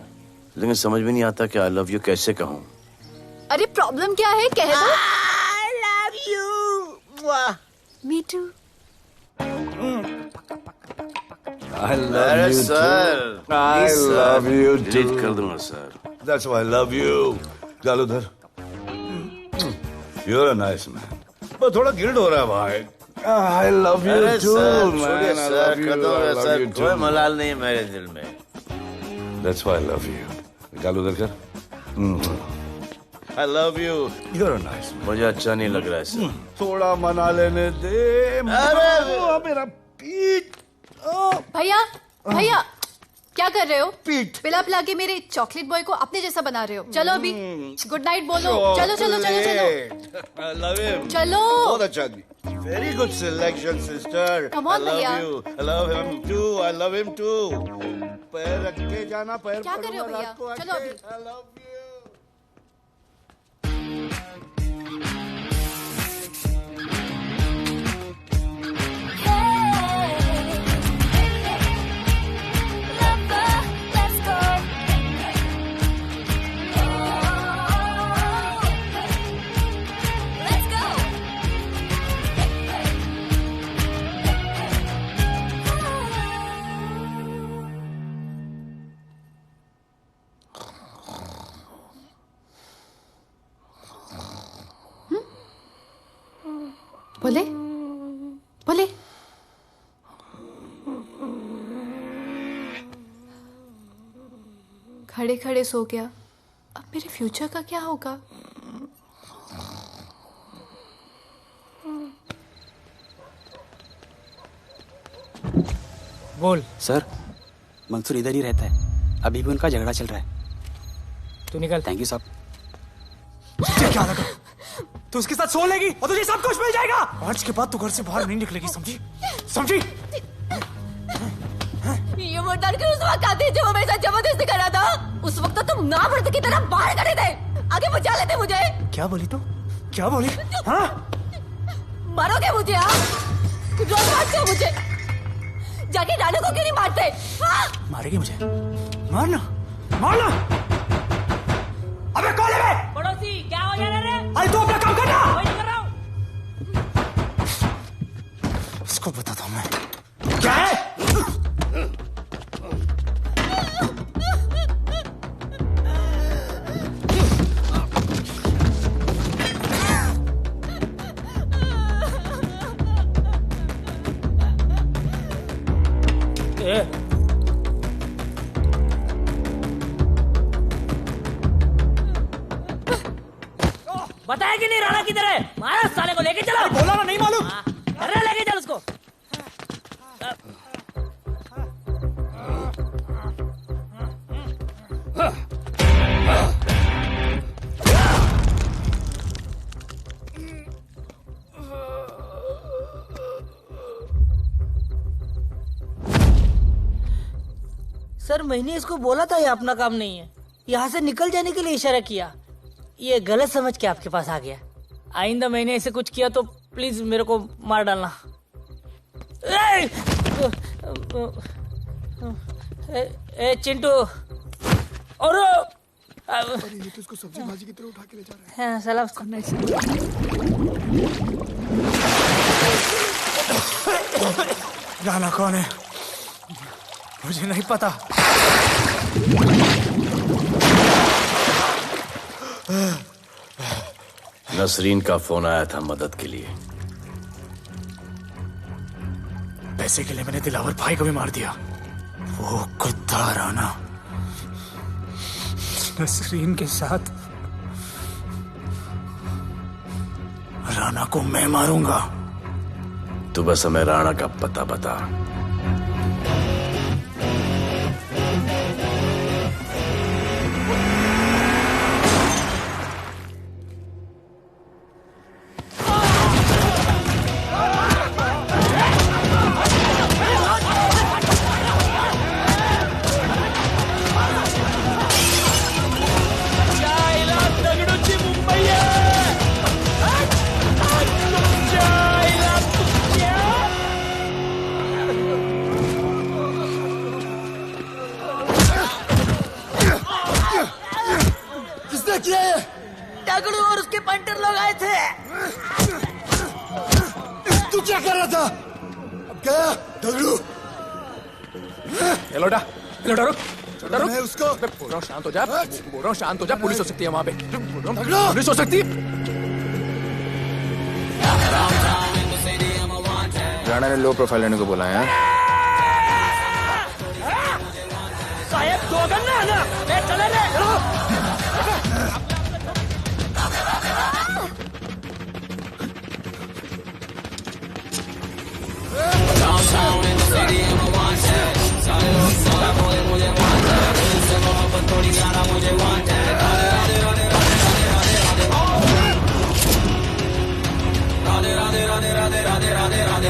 लेकिन समझ में नहीं आता कि आई लव यू कैसे कहूँ। अरे प्रॉब्लम क्या है, कह दो। I love you. Me too. I love you too. I love you too. Delete कर दूंगा sir. That's why I love you. जालूधर, you're a nice man. पर थोड़ा गिल्ड हो रहा है भाई। I love you too, man. I love you. I love you too. कोई मलाल नहीं है मेरे दिल में। That's why I love you. जालूधर कर। I love you. You're a nice man. मुझे अच्छा नहीं लग रहा है सर। थोड़ा मना लेने दे। मेरा पीठ। भैया, भैया, क्या कर रहे हो? पिला पिला के मेरे चॉकलेट बॉय को अपने जैसा बना रहे हो। चलो अभी गुड नाइट बोलो। चलो चलो चलो चलो। I love him. चलो। बहुत अच्छा आदमी। Very good selection, sister. Come on, I love भैया। you. I love him too. I love him too. पैर रख के जाना, पैर क्या कर रहे हो भैया? चलो अभी। I love you. बोले बोले। खड़े खड़े सो गया। अब मेरे फ्यूचर का क्या होगा? बोल। सर, मंसूर इधर ही रहता है। अभी भी उनका झगड़ा चल रहा है। तू निकल। थैंक यू साहब। तुझे क्या लगा तू उसके साथ सो लेगी और तुझे सब कुछ मिल जाएगा? आज के बाद तू घर से बाहर नहीं निकलेगी, समझी? समझी? ये वो डर के उस वक्त आते जो मेरे साथ जबरदस्ती कर रहा था। उस वक्त तो तुम ना मर्द की तरह बाहर खड़े थे, आगे बचा लेते मुझे। क्या बोली तू? क्या बोली? हाँ? मारोगे मुझे? आप रोज मारते हो मुझे। जाके राणा को क्यों नहीं मारते? हाँ? मारेगी मुझे? मारना, मारना। अबे कौन है? पड़ोसी क्या हो जा रहा है? अरे तू अपना काम करना। वही कर रहा हूँ। इसको बताता हूँ मैं। क्या है? बताया कि नहीं राणा किधर है? मारा साले को, लेके चलो। बोला ना, नहीं मालूम। अरे लेके चल उसको। सर मैंने इसको बोला था ये अपना काम नहीं है, यहाँ से निकल जाने के लिए इशारा किया, ये गलत समझ के आपके पास आ गया। आइंदा मैंने ऐसे कुछ किया तो प्लीज मेरे को मार डालना। ए चिंटू और ये तो इसको सब्जी भाजी की तरह उठा के ले जा रहा है। हाँ, सलाम करना राणा कौन है मुझे नहीं पता। नसरीन का फोन आया था मदद के लिए। पैसे के लिए मैंने दिलावर भाई को भी मार दिया। वो कुत्ता राणा नसरीन के साथ, राणा को मैं मारूंगा। तू बस हमें राणा का पता बता। दगड़ू और उसके पंटर लोग आए थे। तू क्या कर रहा था? अब गया दगड़ू। ये लोटा रुक। मैं उसको बोल रहा हूँ शांत हो जा, पुलिस हो सकती है वहाँ पे, पुलिस हो सकती है। राणा ने लो प्रोफाइल लेने को बोला है। साहब दो गन्ना है ना, मैं चले रे। Downtown in the city, I'm a wanted. सारे लोग सारा बोले मुझे wanted. दिल से मोहब्बत थोड़ी ज्यादा मुझे wanted. राधे राधे राधे राधे राधे राधे राधे राधे राधे।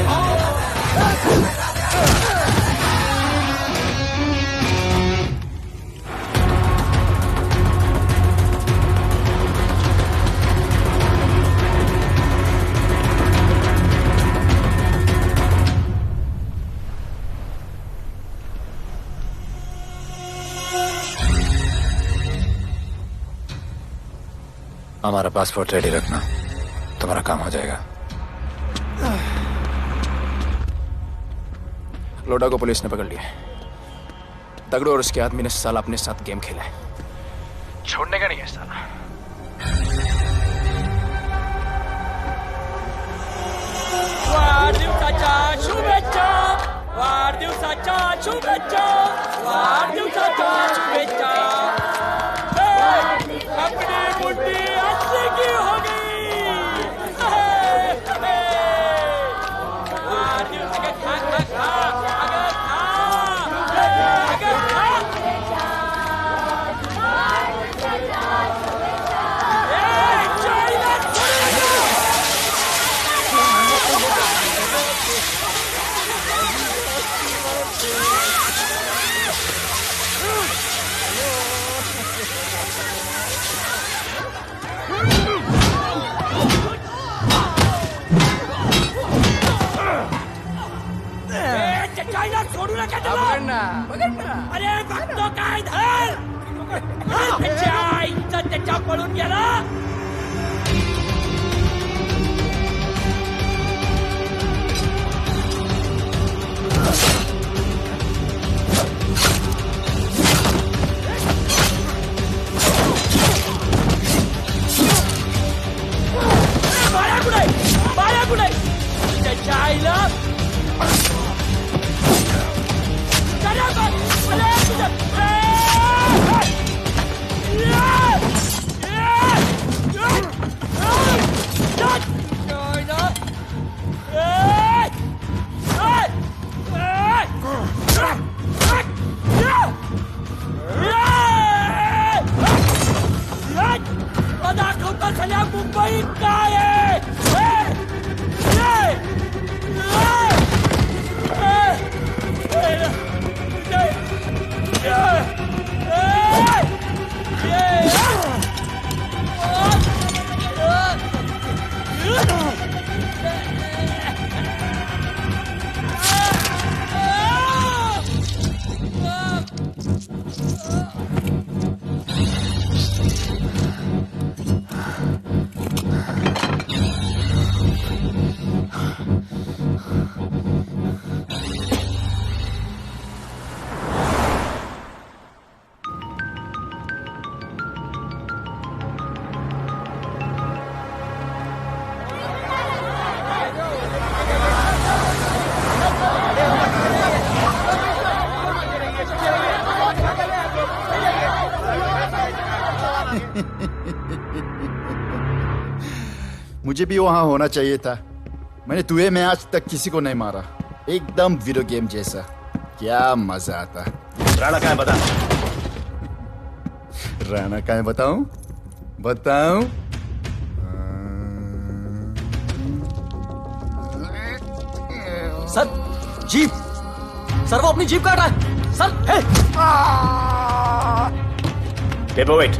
हमारा पासपोर्ट रेडी रखना, तुम्हारा काम हो जाएगा। लोडा को पुलिस ने पकड़ लिया। दगड़ू और उसके आदमी ने साला अपने साथ गेम खेला है, छोड़ने का नहीं है साला। वाढदिवसाच्या शुभेच्छा, वाढदिवसाच्या शुभेच्छा, वाढदिवसाच्या शुभेच्छा। अपनी मुट्ठी अस्सी की हो गई। वाढदिवस के खा खा खा, अगर खा। पकड़ना पकड़ना। अरे भक्तों का इधर त्याच्या पळून गेला। बाळा कुठे त्याच्या आईला दाखवता सगळ्या मुंबई काय मुझे भी वहां होना चाहिए था। मैंने तुए में आज तक किसी को नहीं मारा। एकदम वीडियो गेम जैसा। क्या मजा आता। राणा कहाँ है बता। राणा कहाँ है बताऊं? बताऊं? सर जीप, सर वो अपनी जीप काट रहा है sir. Paperweight.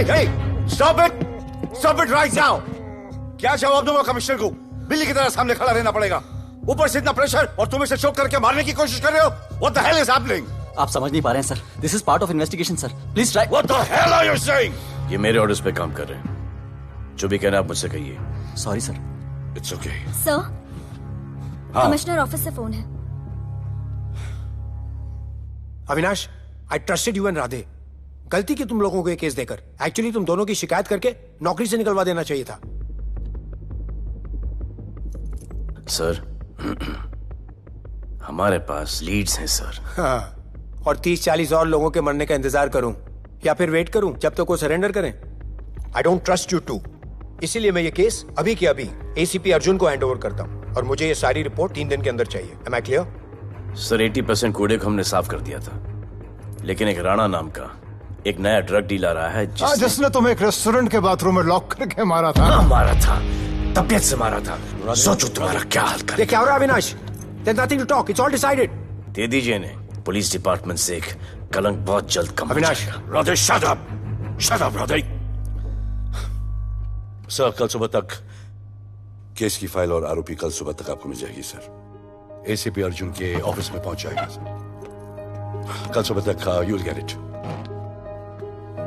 Hey, stop it right now! क्या जवाब दूंगा कमिश्नर को? बिल्ली की तरह सामने खड़ा रहना पड़ेगा। ऊपर से इतना प्रेशर और तुम इसे चोक करके मारने की कोशिश कर रहे हो। What the hell is happening? आप समझ नहीं पा रहे हैं sir. This is part of investigation sir. Please try। What the hell are you saying? ये मेरे ऑर्डर्स पे काम कर रहे हैं। जो भी कहना आप मुझसे कहिए। Sorry sir. It's okay। Sir, हाँ। कमिश्नर ऑफिस से फोन है। Avinash, I trusted you and Radhe. गलती की तुम लोगों को ये केस देकर। एक्चुअली तुम दोनों की शिकायत करके नौकरी से निकलवा देना चाहिए था। सर हमारे पास लीड्स हैं सर। हाँ, और 30-40 और लोगों के मरने का इंतजार करूं या फिर वेट करूं जब तक वो सरेंडर करें? I don't trust you too. इसीलिए मैं ये केस अभी के अभी एसीपी अर्जुन को हैंड ओवर करता हूं और मुझे ये सारी रिपोर्ट 3 दिन के अंदर चाहिए। M I clear? सर 80% कूड़े को हमने साफ कर दिया था, लेकिन एक राणा नाम का एक नया ड्रग डीलर आया है जिसने तुम्हें एक रेस्टोरेंट के बाथरूम में लॉक करके मारा था। हाँ, मारा था, तबीयत से मारा था। सोचो तुम्हारा क्या हाल कर। ये क्या हो रहा है Avinash? There's nothing to talk. It's all decided. दे दीजिए इन्हें। पुलिस डिपार्टमेंट से एक कलंक बहुत जल्द कम हो अविनाश, जाएगा। Radhe shut up Radhe. Sir कल सुबह तक केस की फाइल और आरोपी कल सुबह तक आपको मिल जाएगी सर। एसीपी अर्जुन के ऑफिस में पहुंच जाएगा सर। कल सुबह तक you will get it.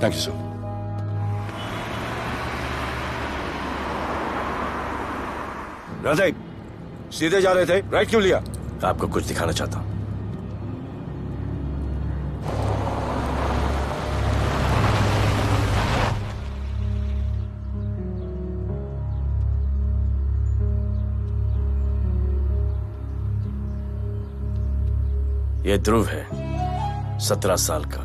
Thank you sir. Radhe सीधे जा रहे थे, राइट क्यों लिया? आपको कुछ दिखाना चाहता हूं। यह ध्रुव है, 17 साल का,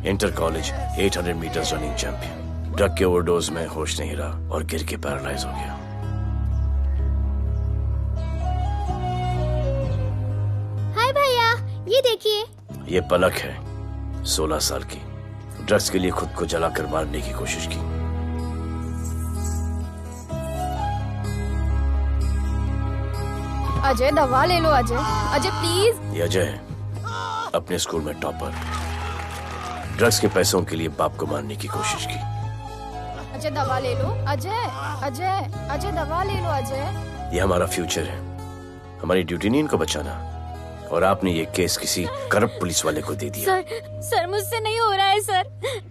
inter college 800 metre running champion. Drug के ओवरडोज में होश नहीं रहा और गिर के पैरालाइज हो गया। हाय भैया, ये देखिए। ये पलक है, 16 साल की। ड्रग्स के लिए खुद को जलाकर मारने की कोशिश की। अजय दवा ले लो। अजय प्लीज। ये अजय है, अपने स्कूल में टॉपर। ड्रग्स के पैसों के लिए बाप को मारने की कोशिश की। अजय दवा ले लो। अजय दवा ले लो। अजय ये हमारा फ्यूचर है, हमारी ड्यूटी नहीं इनको बचाना। और आपने ये केस किसी करप्ट पुलिस वाले को दे दिया। सर मुझसे नहीं हो रहा है सर।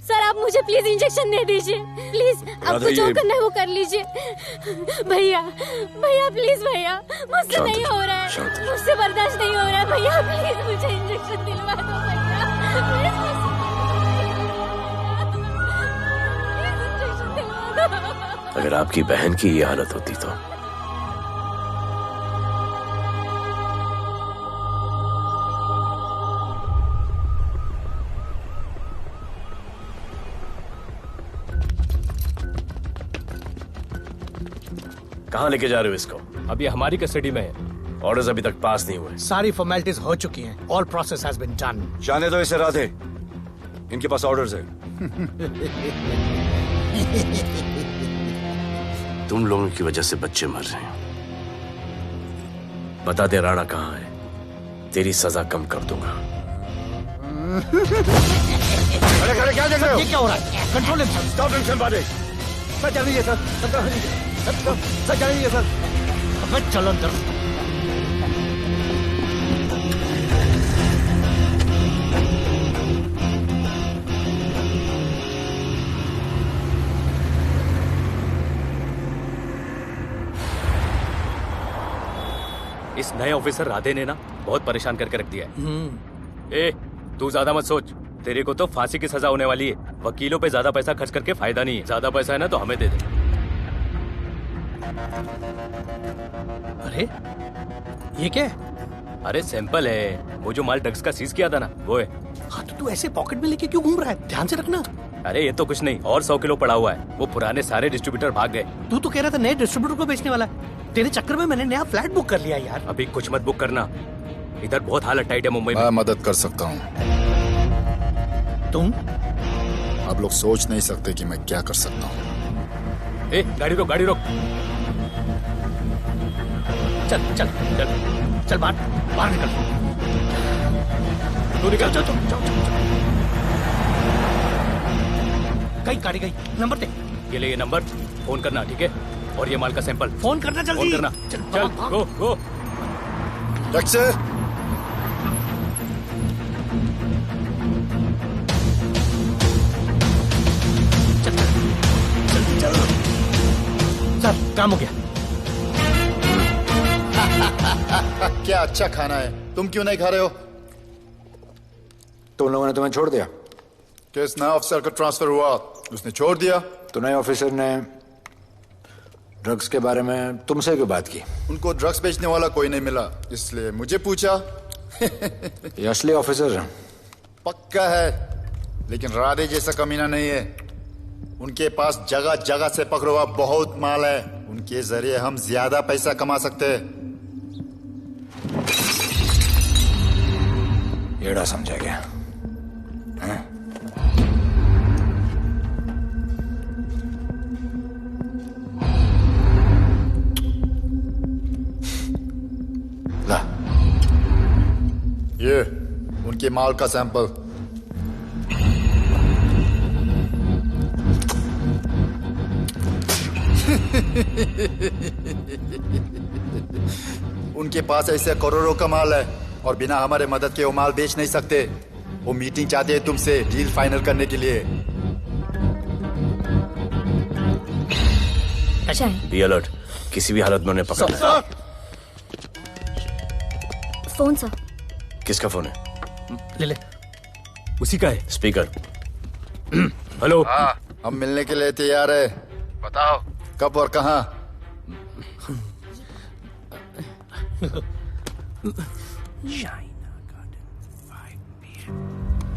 सर आप मुझे प्लीज इंजेक्शन दे दीजिए प्लीज। आपको जो करना है वो कर लीजिए। भैया भैया प्लीज भैया, मुझसे नहीं हो रहा है, मुझसे बर्दाश्त नहीं हो रहा है भैया, प्लीज मुझे इंजेक्शन दिलवा दो भैया। अगर आपकी बहन की ये हालत होती तो कहाँ लेके जा रहे हो इसको? अभी हमारी कस्टडी में है। ऑर्डर्स अभी तक पास नहीं हुए। सारी फॉर्मेलिटीज हो चुकी हैं। All process has been done. जाने दो इसे राधे, इनके पास ऑर्डर्स है। तुम लोगों की वजह से बच्चे मर रहे हैं। बता दे राणा कहाँ है, तेरी सजा कम कर दूंगा। अरे क्या देख रहे हो? ये क्या हो रहा है? Control himself. स्टॉप हिमसेल्फ बारे। सर चल लीजिए सर, सर चल लीजिए सर। अबे चलो अंदर। इस नए ऑफिसर राधे ने ना बहुत परेशान करके रख दिया है। ए, तू ज्यादा मत सोच, तेरे को तो फांसी की सजा होने वाली है। वकीलों पे ज्यादा पैसा खर्च करके फायदा नहीं है। ज्यादा पैसा है ना तो हमें दे दे। अरे ये क्या है? अरे सैंपल है, वो जो माल ड्रग्स का सीज किया था ना वो है। हाँ तो तू ऐसे पॉकेट में लेके क्यों घूम रहा है? ध्यान से रखना। अरे ये तो कुछ नहीं, और 100 किलो पड़ा हुआ है। वो पुराने सारे डिस्ट्रीब्यूटर भाग गए। तू तो कह रहा था नए डिस्ट्रीब्यूटर को बेचने वाला है। तेरे चक्कर में मैंने नया फ्लैट बुक कर लिया यार। अभी कुछ मत बुक करना, इधर बहुत हालत टाइट है मुंबई में। मैं मदद कर सकता हूँ। तुम? आप लोग सोच नहीं सकते कि मैं क्या कर सकता हूँ। ए, गाड़ी रोक, गाड़ी रोक। चल चल चल चल बाहर निकल। तू निकल। चल चल चल गाड़ी गई। नंबर दे। ये ले ये नंबर, फोन करना ठीक है? और ये माल का सैंपल फोन करना जल्दी। फोन करना। चल गो गो। टैक्सी। चल सर काम हो गया। क्या अच्छा खाना है, तुम क्यों नहीं खा रहे हो? तो उन लोगों ने तुम्हें छोड़ दिया? किस नए ऑफिसर का ट्रांसफर हुआ उसने छोड़ दिया? तो नए ऑफिसर ने ड्रग्स के बारे में तुमसे क्यों बात की? उनको ड्रग्स बेचने वाला कोई नहीं मिला, इसलिए मुझे पूछा। ये असली ऑफिसर है? पक्का है, लेकिन राधे जैसा कमीना नहीं है। उनके पास जगह जगह से पकड़ा हुआ बहुत माल है, उनके जरिए हम ज्यादा पैसा कमा सकते हैं। येड़ा समझा गया? हैं? ला। ये उनके माल का सैंपल। उनके पास ऐसे करोड़ों का माल है और बिना हमारे मदद के वो माल बेच नहीं सकते। वो मीटिंग चाहते हैं तुमसे डील फाइनल करने के लिए। बी अलर्ट, किसी भी हालत में उन्हें पकड़ना है। Phone sir. किसका फोन है? ले ले। उसी का है। स्पीकर। हेलो। हाँ, हम मिलने के लिए तैयार है। बताओ कब और कहाँ?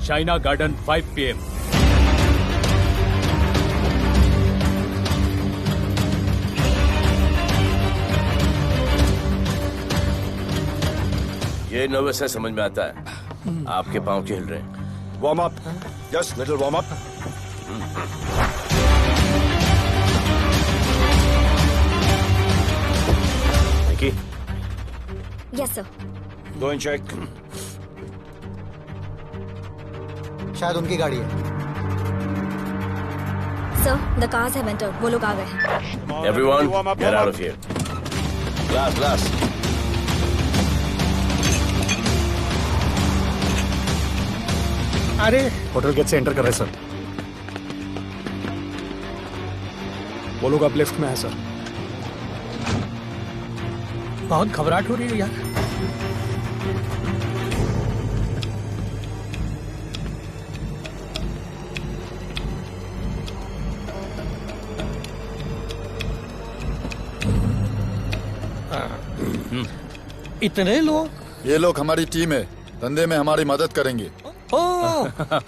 Shaina garden 5 PM। ये नर्वस है, समझ में आता है। आपके पांव क्यों हिल रहे हैं? Warm up, just little warm up. Nikki. Yes sir. Go and check. शायद उनकी गाड़ी है। Sir the cars have entered. वो लोग आ गए हैं। Everyone, get out of here. Glass glass. अरे होटल गेट से एंटर कर रहे सर। वो लोग अब लिफ्ट में है सर। बहुत घबराहट हो रही है यार। इतने लोग? ये लोग हमारी टीम है, धंधे में हमारी मदद करेंगे। ओ,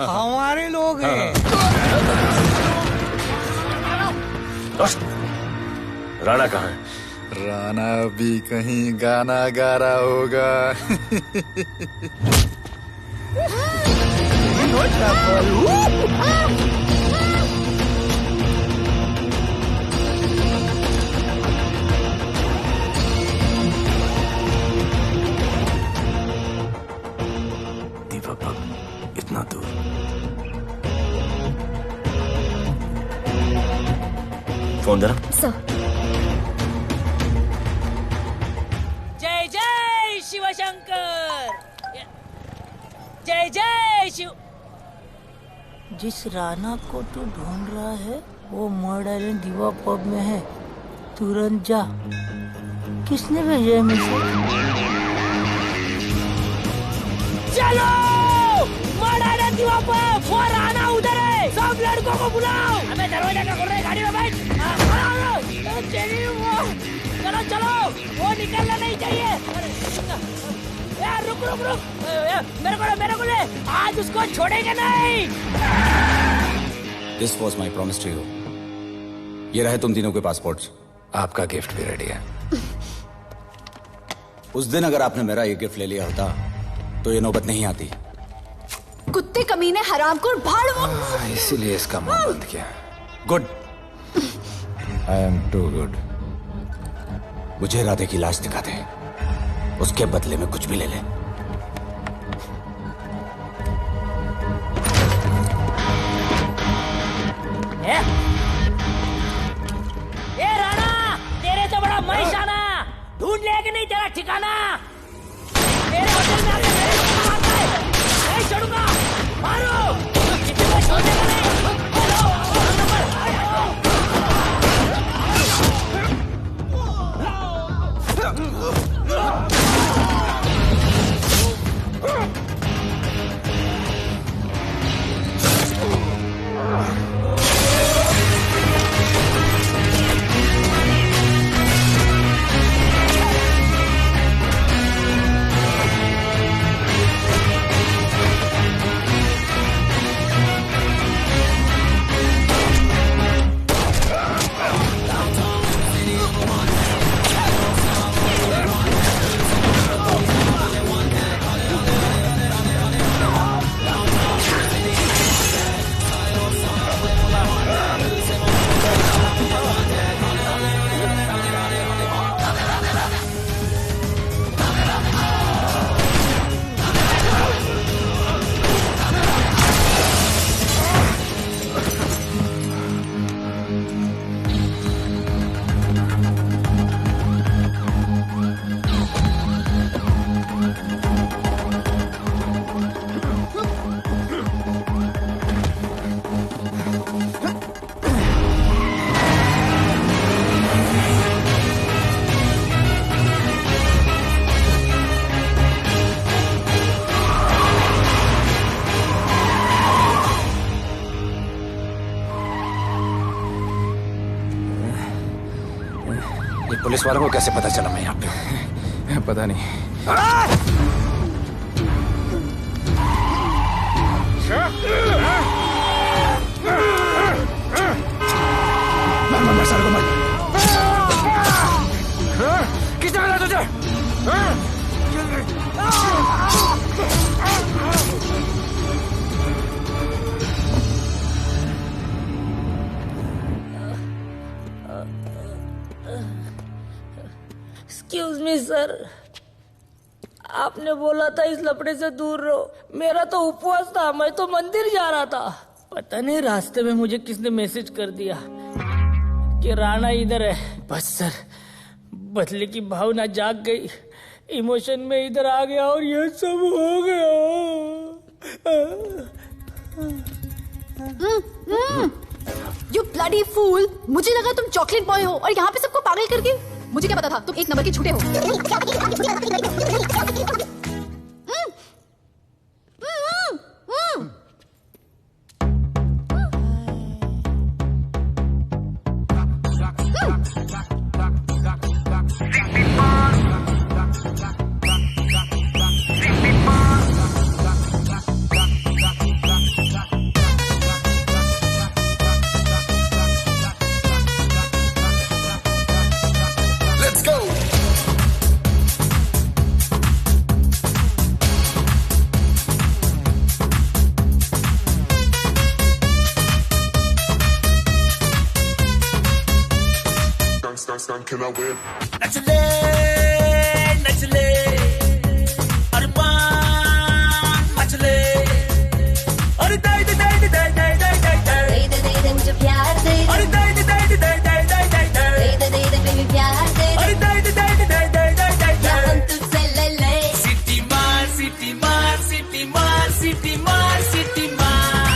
हमारे लोग हैं। राणा कहाँ है? राणा भी कहीं गाना गा रहा होगा। दीपा पब इतना दूर। फोन जरा। जय जय शिवशंकर, जय जय शिव। जिस राणा को तू ढूंढ रहा है वो मर्ड आइलैंड दीवा पब में है, तुरंत जा। किसने भेजा है मैसेज? चलो मर्ड आइलैंड दीवा पब, वो राणा उधर है, सब लड़कों को बुलाओ। अबे दरवाजा क्या खोल रहे, गाड़ी में बैठ। चलो चलो, वो निकलना नहीं चाहिए। यार रुक रुक रुक, मेरे को ले, आज उसको छोड़ेंगे नहीं। This was my promise to you. ये रहे तुम तीनों के पासपोर्ट्स। आपका गिफ्ट भी रेडी है। उस दिन अगर आपने मेरा ये गिफ्ट ले लिया होता तो ये नौबत नहीं आती। कुत्ते कमीने हरामखोर भाड़। इसीलिए इसका मुंह बंद किया। Good. I am too good. मुझे राधे की लाश दिखा दे, उसके बदले में कुछ भी ले ले। ए राणा, तेरे से बड़ा मैं शाना, ढूंढ लिया कि नहीं तेरा ठिकाना। तेरे होटल में आके मेरे को मारता है, नहीं छोड़ूंगा, मारो, किसी को छोड़ने का नहीं। पुलिस वालों को कैसे पता चला मैं यहाँ पे? पता नहीं। मर सारे को मर। किसने मिला तुझे? एक्सक्यूज मी सर, आपने बोला था इस लफड़े से दूर रहो। मेरा तो उपवास था, मैं तो मंदिर जा रहा था। पता नहीं रास्ते में मुझे किसने मैसेज कर दिया कि राणा इधर है। बस सर, बदले की भावना जाग गई, इमोशन में इधर आ गया और ये सब हो गया। You bloody fool! मुझे लगा तुम चॉकलेट बॉय हो और यहाँ पे सबको पागल करके। मुझे क्या पता था तुम एक नंबर के झूठे हो। Can I win? नचले नचले अरमान मचले अरे दे दे दे दे दे दे दे दे दे दे मुझे प्यार दे अरे दे दे दे दे दे दे दे दे दे दे बेबी प्यार दे अरे दे दे दे दे दे दे दे या हम तुझसे ले ले सिटी मार सिटी मार सिटी मार सिटी मार सिटी मार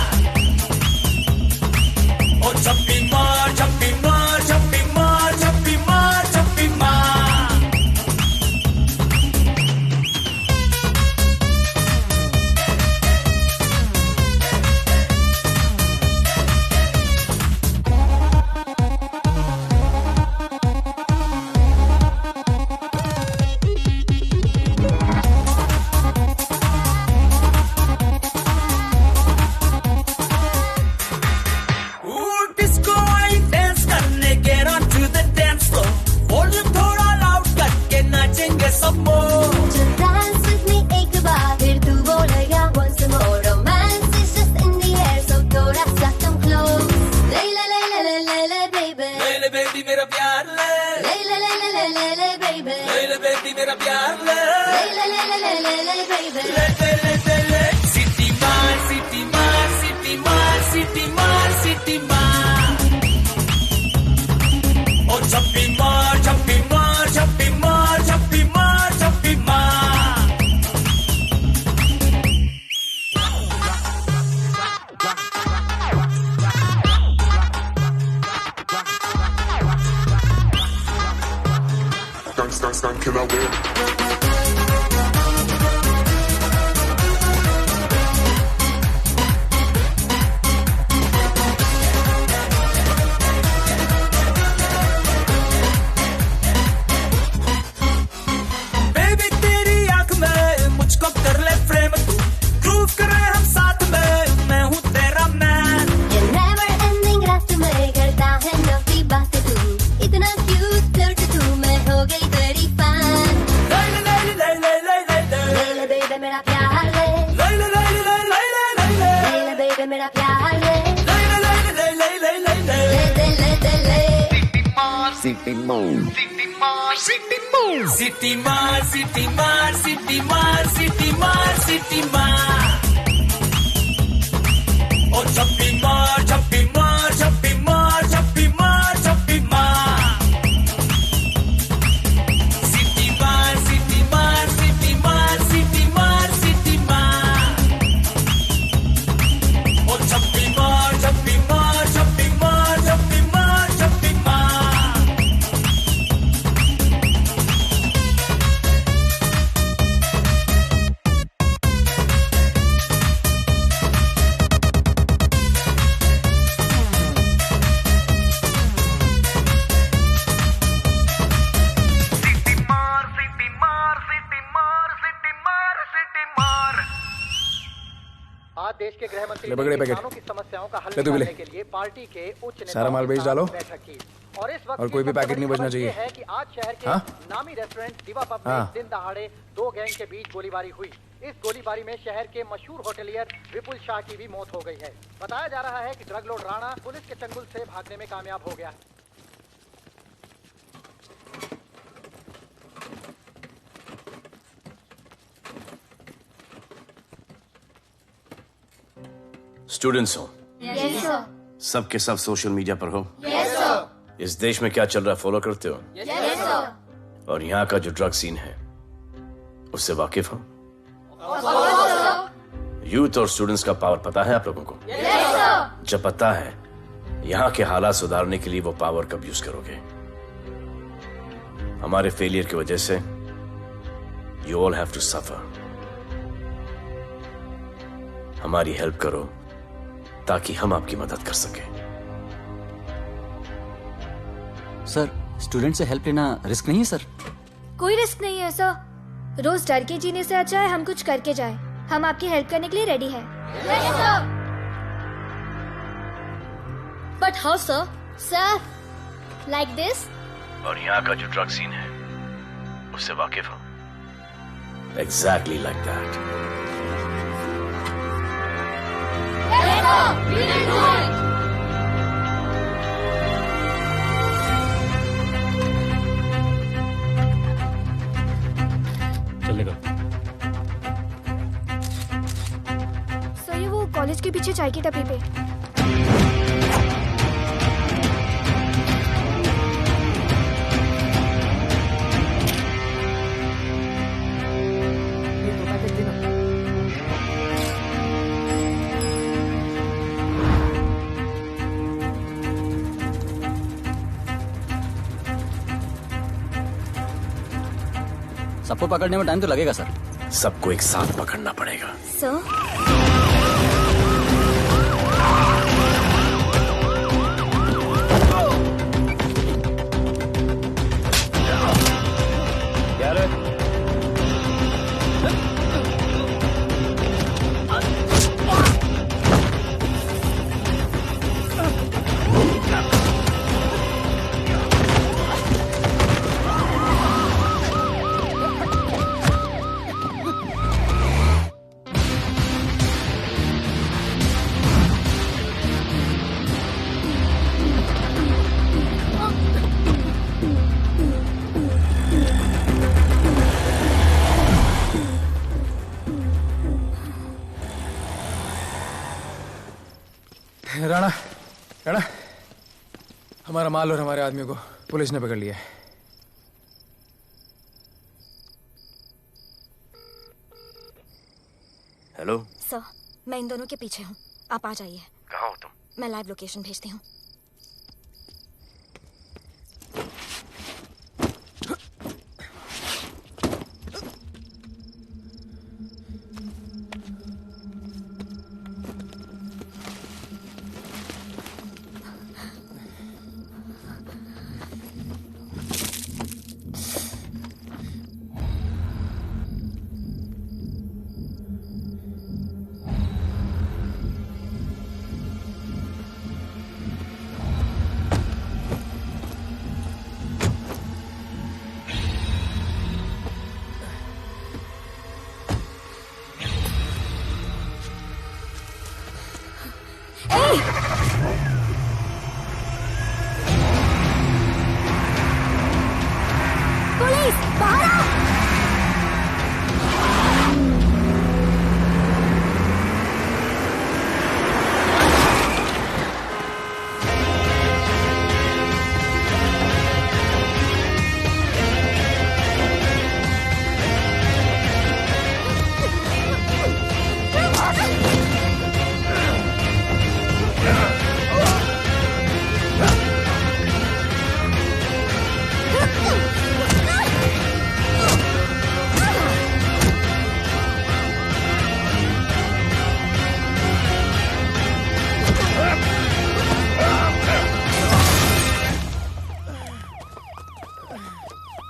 ओ चप्पी मार चप्पी मार चप्पी मार चप्पी मार चप्पी मार डिस्को आई डांस करने get on to the dance floor volume थोड़ा लाउड करके नाचेंगे सब Just dance with me एक बार फिर तू बोलेगा once more romance is just in the air so थोड़ा सा come close ले ले ले ले ले ले ले baby ले ले बेबी मेरा प्यार ले ले ले ले ले ले ले ले baby ले ले बेबी मेरा प्यार ले ले ले ले ले ले ले ले baby ले ले ले ले सिटी मार सिटी मार सिटी मार सिटी मार सिटी मार ओ चप्पी मार चप्पी मार चप्पी मार चप्पी मार चप्पी मार Can I win? बेबी तेरी आंख में मुझको कर ले फ्रेम तू प्रूव करे हम साथ में मैं हूँ तेरा मैन ये never ending रात में करता है नफी बातें तू इतना cute फ्लर्ट तू मैं हो गई तेरी fan ले ले ले ले ले ले ले ले ले ले baby मेरा प्यार ले ले ले ले ले ले ले ले ले ले baby मेरा प्यार ले ले ले ले ले ले ले ले ले दे ले दे ले City Moon. सिटी मार सिटी मार सिटी मार सिटी मार सिटी मार ओ चप्पी मार चप्पी मार चप्पी मार चप्पी मार चप्पी मार सिटी मार सिटी मार सिटी मार सिटी मार सिटी मार ओ चप्पी मार चप्पी मार चप्पी मार चप्पी मार चप्पी मार आज देश के गृह मंत्री ले पकड़े ने पैकेट। किसानों की समस्याओं का हल ले तू भी ले। निकालने के लिए पार्टी के उच्च नेताओं सारा माल के बेच साथ डालो। बैठक की। और इस वक्त और कोई भी पैकेट नहीं बचना चाहिए। है कि आज शहर के हाँ? नामी रेस्टोरेंट दिवा पब में हाँ। दिन दहाड़े दो गैंग के बीच गोलीबारी हुई। इस गोलीबारी में शहर के मशहूर होटलियर विपुल शाह की भी मौत हो गई है। बताया जा रहा है कि ड्रग लॉर्ड राणा पुलिस के चंगुल से भागने में कामयाब हो गया। स्टूडेंट्स हो Yes, sir. सब के सब सोशल मीडिया पर हो Yes, sir. इस देश में क्या चल रहा है फॉलो करते हो Yes, sir. और यहाँ का जो ड्रग सीन है उससे वाकिफ हो? यूथ और स्टूडेंट्स का पावर पता है आप लोगों को? जब पता है, यहाँ के हालात सुधारने के लिए वो पावर कब यूज करोगे? हमारे फेलियर की वजह से you all have to suffer. हमारी हेल्प करो ताकि हम आपकी मदद कर सकें। सर, स्टूडेंट से हेल्प लेना रिस्क नहीं है सर? कोई रिस्क नहीं है सर। रोज डर के जीने से अच्छा है हम कुछ करके जाए। हम आपकी हेल्प करने के लिए रेडी हैं। But how sir? Sir, like this? और यहाँ का जो ड्रग सीन है उससे वाकिफ हो? Exactly like that. चलेगा। सर, ये वो कॉलेज के पीछे चाय की टपरी पे। सबको पकड़ने में टाइम तो लगेगा सर। सबको एक साथ पकड़ना पड़ेगा। सर, राणा, राणा, हमारा माल और हमारे आदमियों को पुलिस ने पकड़ लिया है। हेलो सर, मैं इन दोनों के पीछे हूँ। आप आ जाइए। कहाँ हो तुम? मैं लाइव लोकेशन भेजती हूँ। पुलिस, बाहर आओ!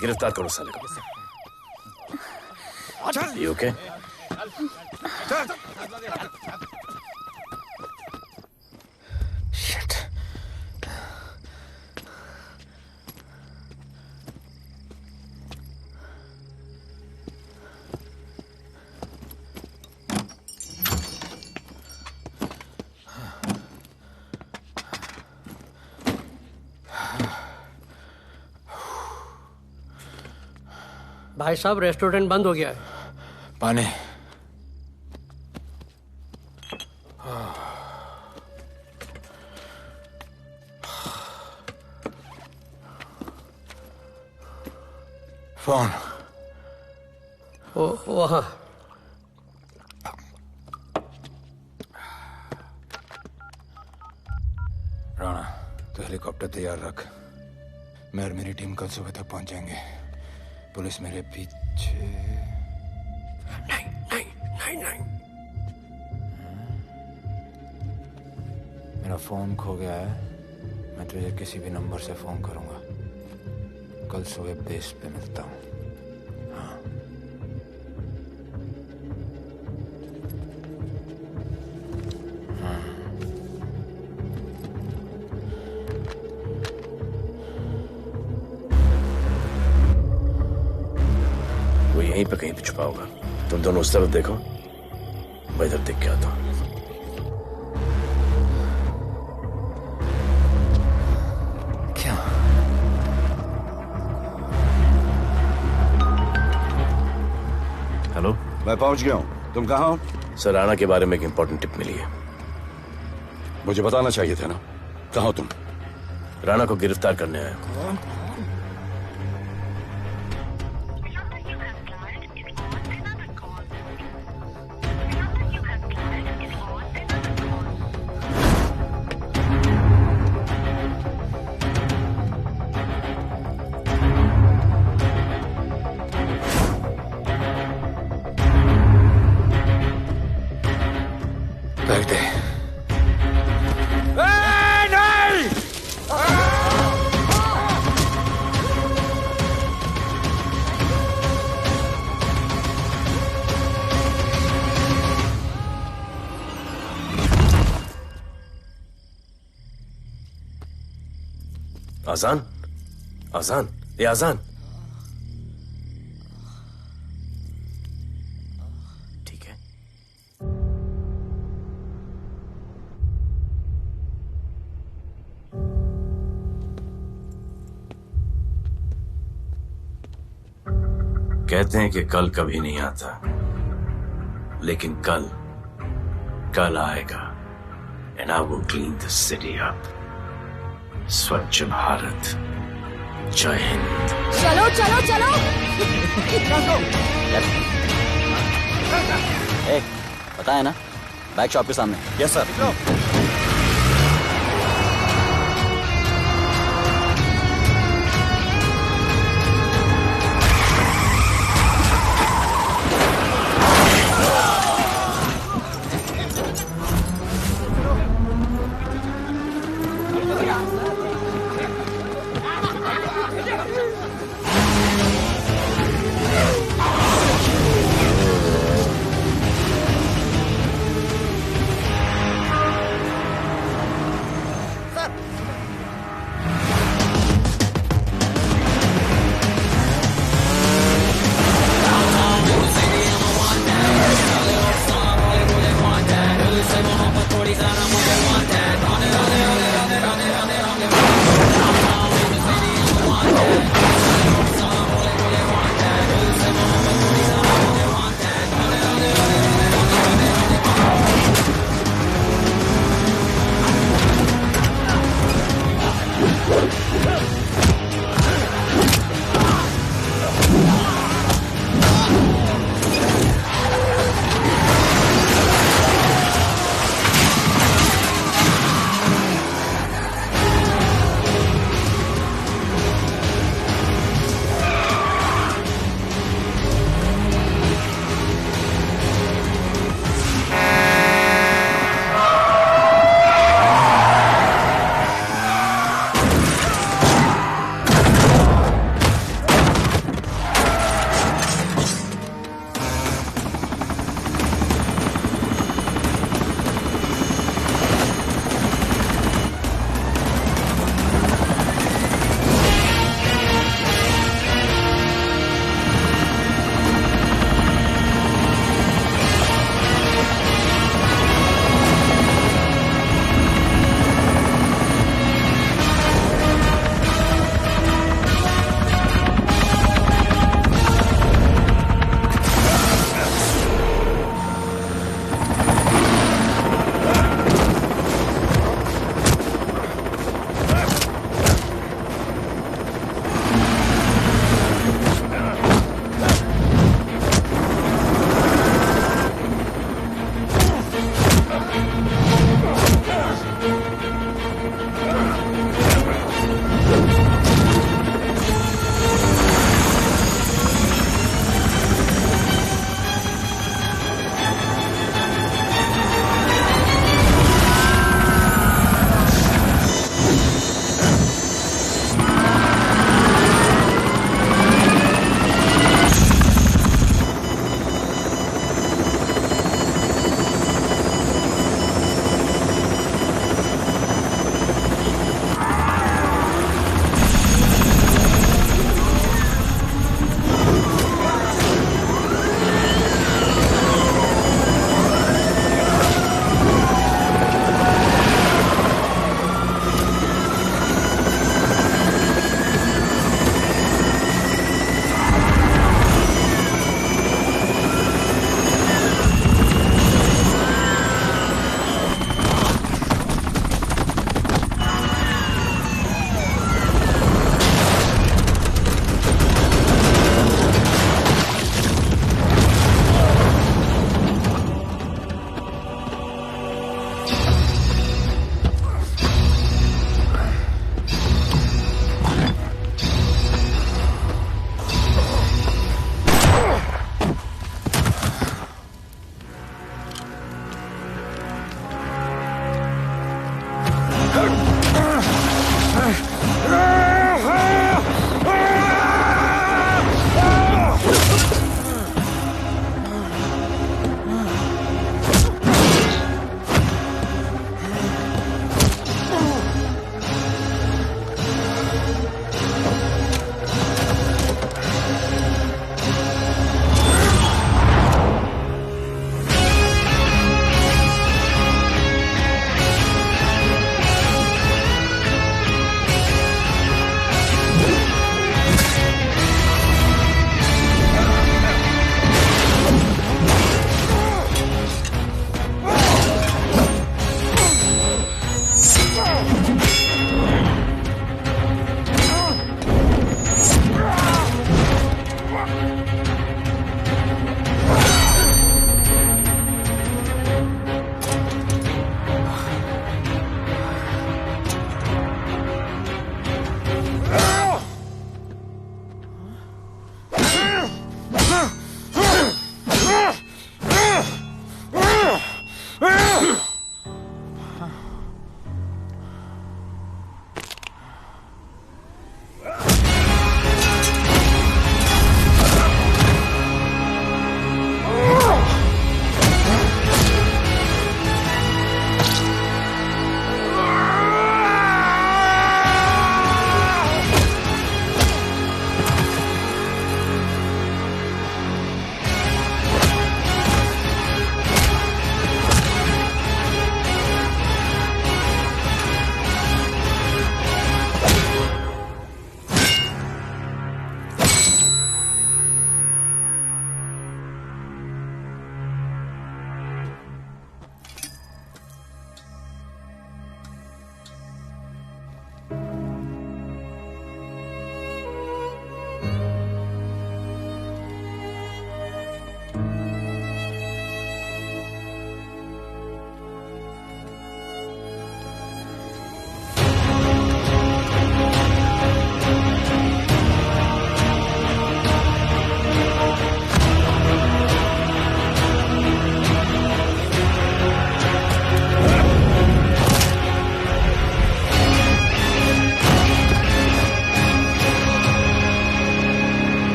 गिरफ्तार करो साले को। You okay? Shit. भाई साहब, रेस्टोरेंट बंद हो गया है। पानी। फोन वहाँ। राणा, तो हेलीकॉप्टर तैयार रख। मैं और मेरी टीम कल सुबह तक पहुंच जाएंगे। पुलिस मेरे पीछे नहीं। मेरा फोन खो गया है। मैं तुझे किसी भी नंबर से फोन करूंगा। कल सुबह बेस पे मिलता हूँ। हाँ। वो यहीं पे कहीं पे छुपा होगा। तुम दोनों उस तरफ देखो, मैं इधर देख के आता हूँ। क्या? हेलो, मैं पहुंच गया हूँ। तुम कहाँ हो? सर, राणा के बारे में एक इंपॉर्टेंट टिप मिली है। मुझे बताना चाहिए था ना। कहाँ हो तुम? राणा को गिरफ्तार करने आया हूँ। बैठ दे। आजान, आजान, ये आजान। ठीक है। कहते हैं कि कल कभी नहीं आता, लेकिन कल आएगा। And I will clean the city up. स्वच्छ भारत। जय हिंद। चलो चलो चलो। पता है ना, बैक शॉप के सामने। Yes sir.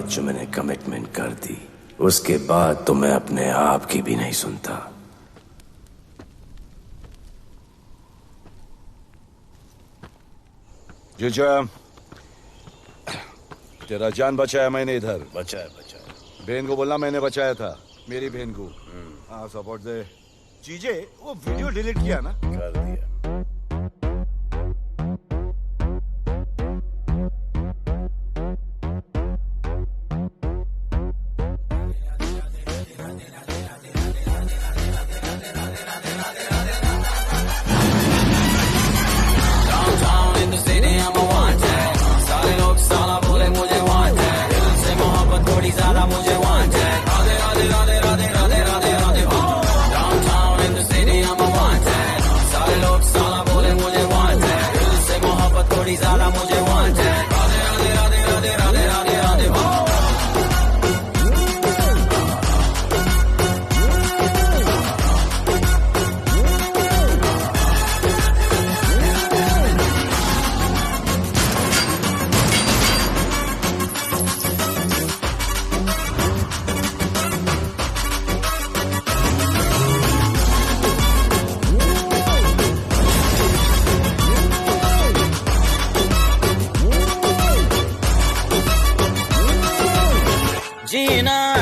बाद जो मैंने कमिटमेंट कर दी, उसके बाद तो मैं अपने आप की भी नहीं सुनता। जीजा, तेरा जान बचाया मैंने इधर। बचाया। बहन को बोलना मैंने बचाया था, मेरी बहन को। हाँ, सपोर्ट दे। चीजे, वो वीडियो डिलीट किया ना? कर दिया।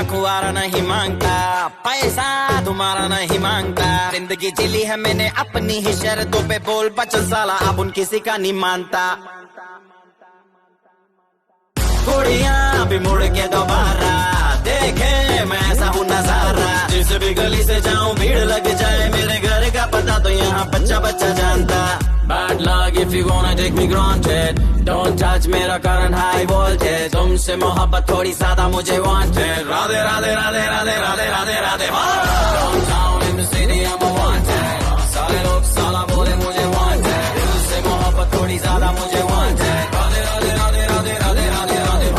खुआरा नहीं मांगता, पैसा तुम्हारा नहीं मांगता। जिंदगी जिली है मैंने अपनी ही शर्तों पे, बोल बचन साला अब उन किसी का नहीं मानता। कुड़ियां भी मुड़ के दोबारा देखे मैं ऐसा हूँ नजारा। जिस भी गली से जाऊं भीड़ लग जाए, मेरे घर का पता तो यहाँ बच्चा बच्चा जानता। Bad luck if you gonna take me granted, don't touch मेरा current high voltage। तुमसे मोहब्बत थोड़ी ज्यादा मुझे wanted। Radhe Radhe Radhe Radhe Radhe Radhe Radhe. Downtown in the city I'm a wanted, सारे लोग साला बोले मुझे wanted। दिल से मोहब्बत थोड़ी ज्यादा मुझे wanted। राधे राधे राधे राधे राधे राधे राधे।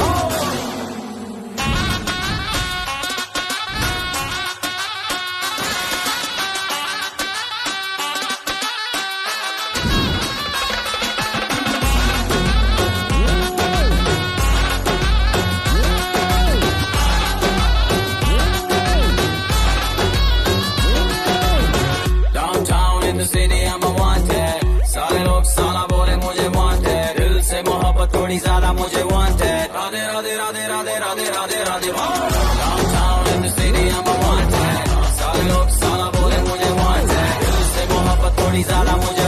थोड़ी ज्यादा मुझे wanted। Radhe Radhe Radhe Radhe Radhe Radhe Radhe. Downtown in the city I'm a wanted, सारे लोग साला बोले मुझे wanted। दिल से मोहब्बत थोड़ी ज्यादा मुझे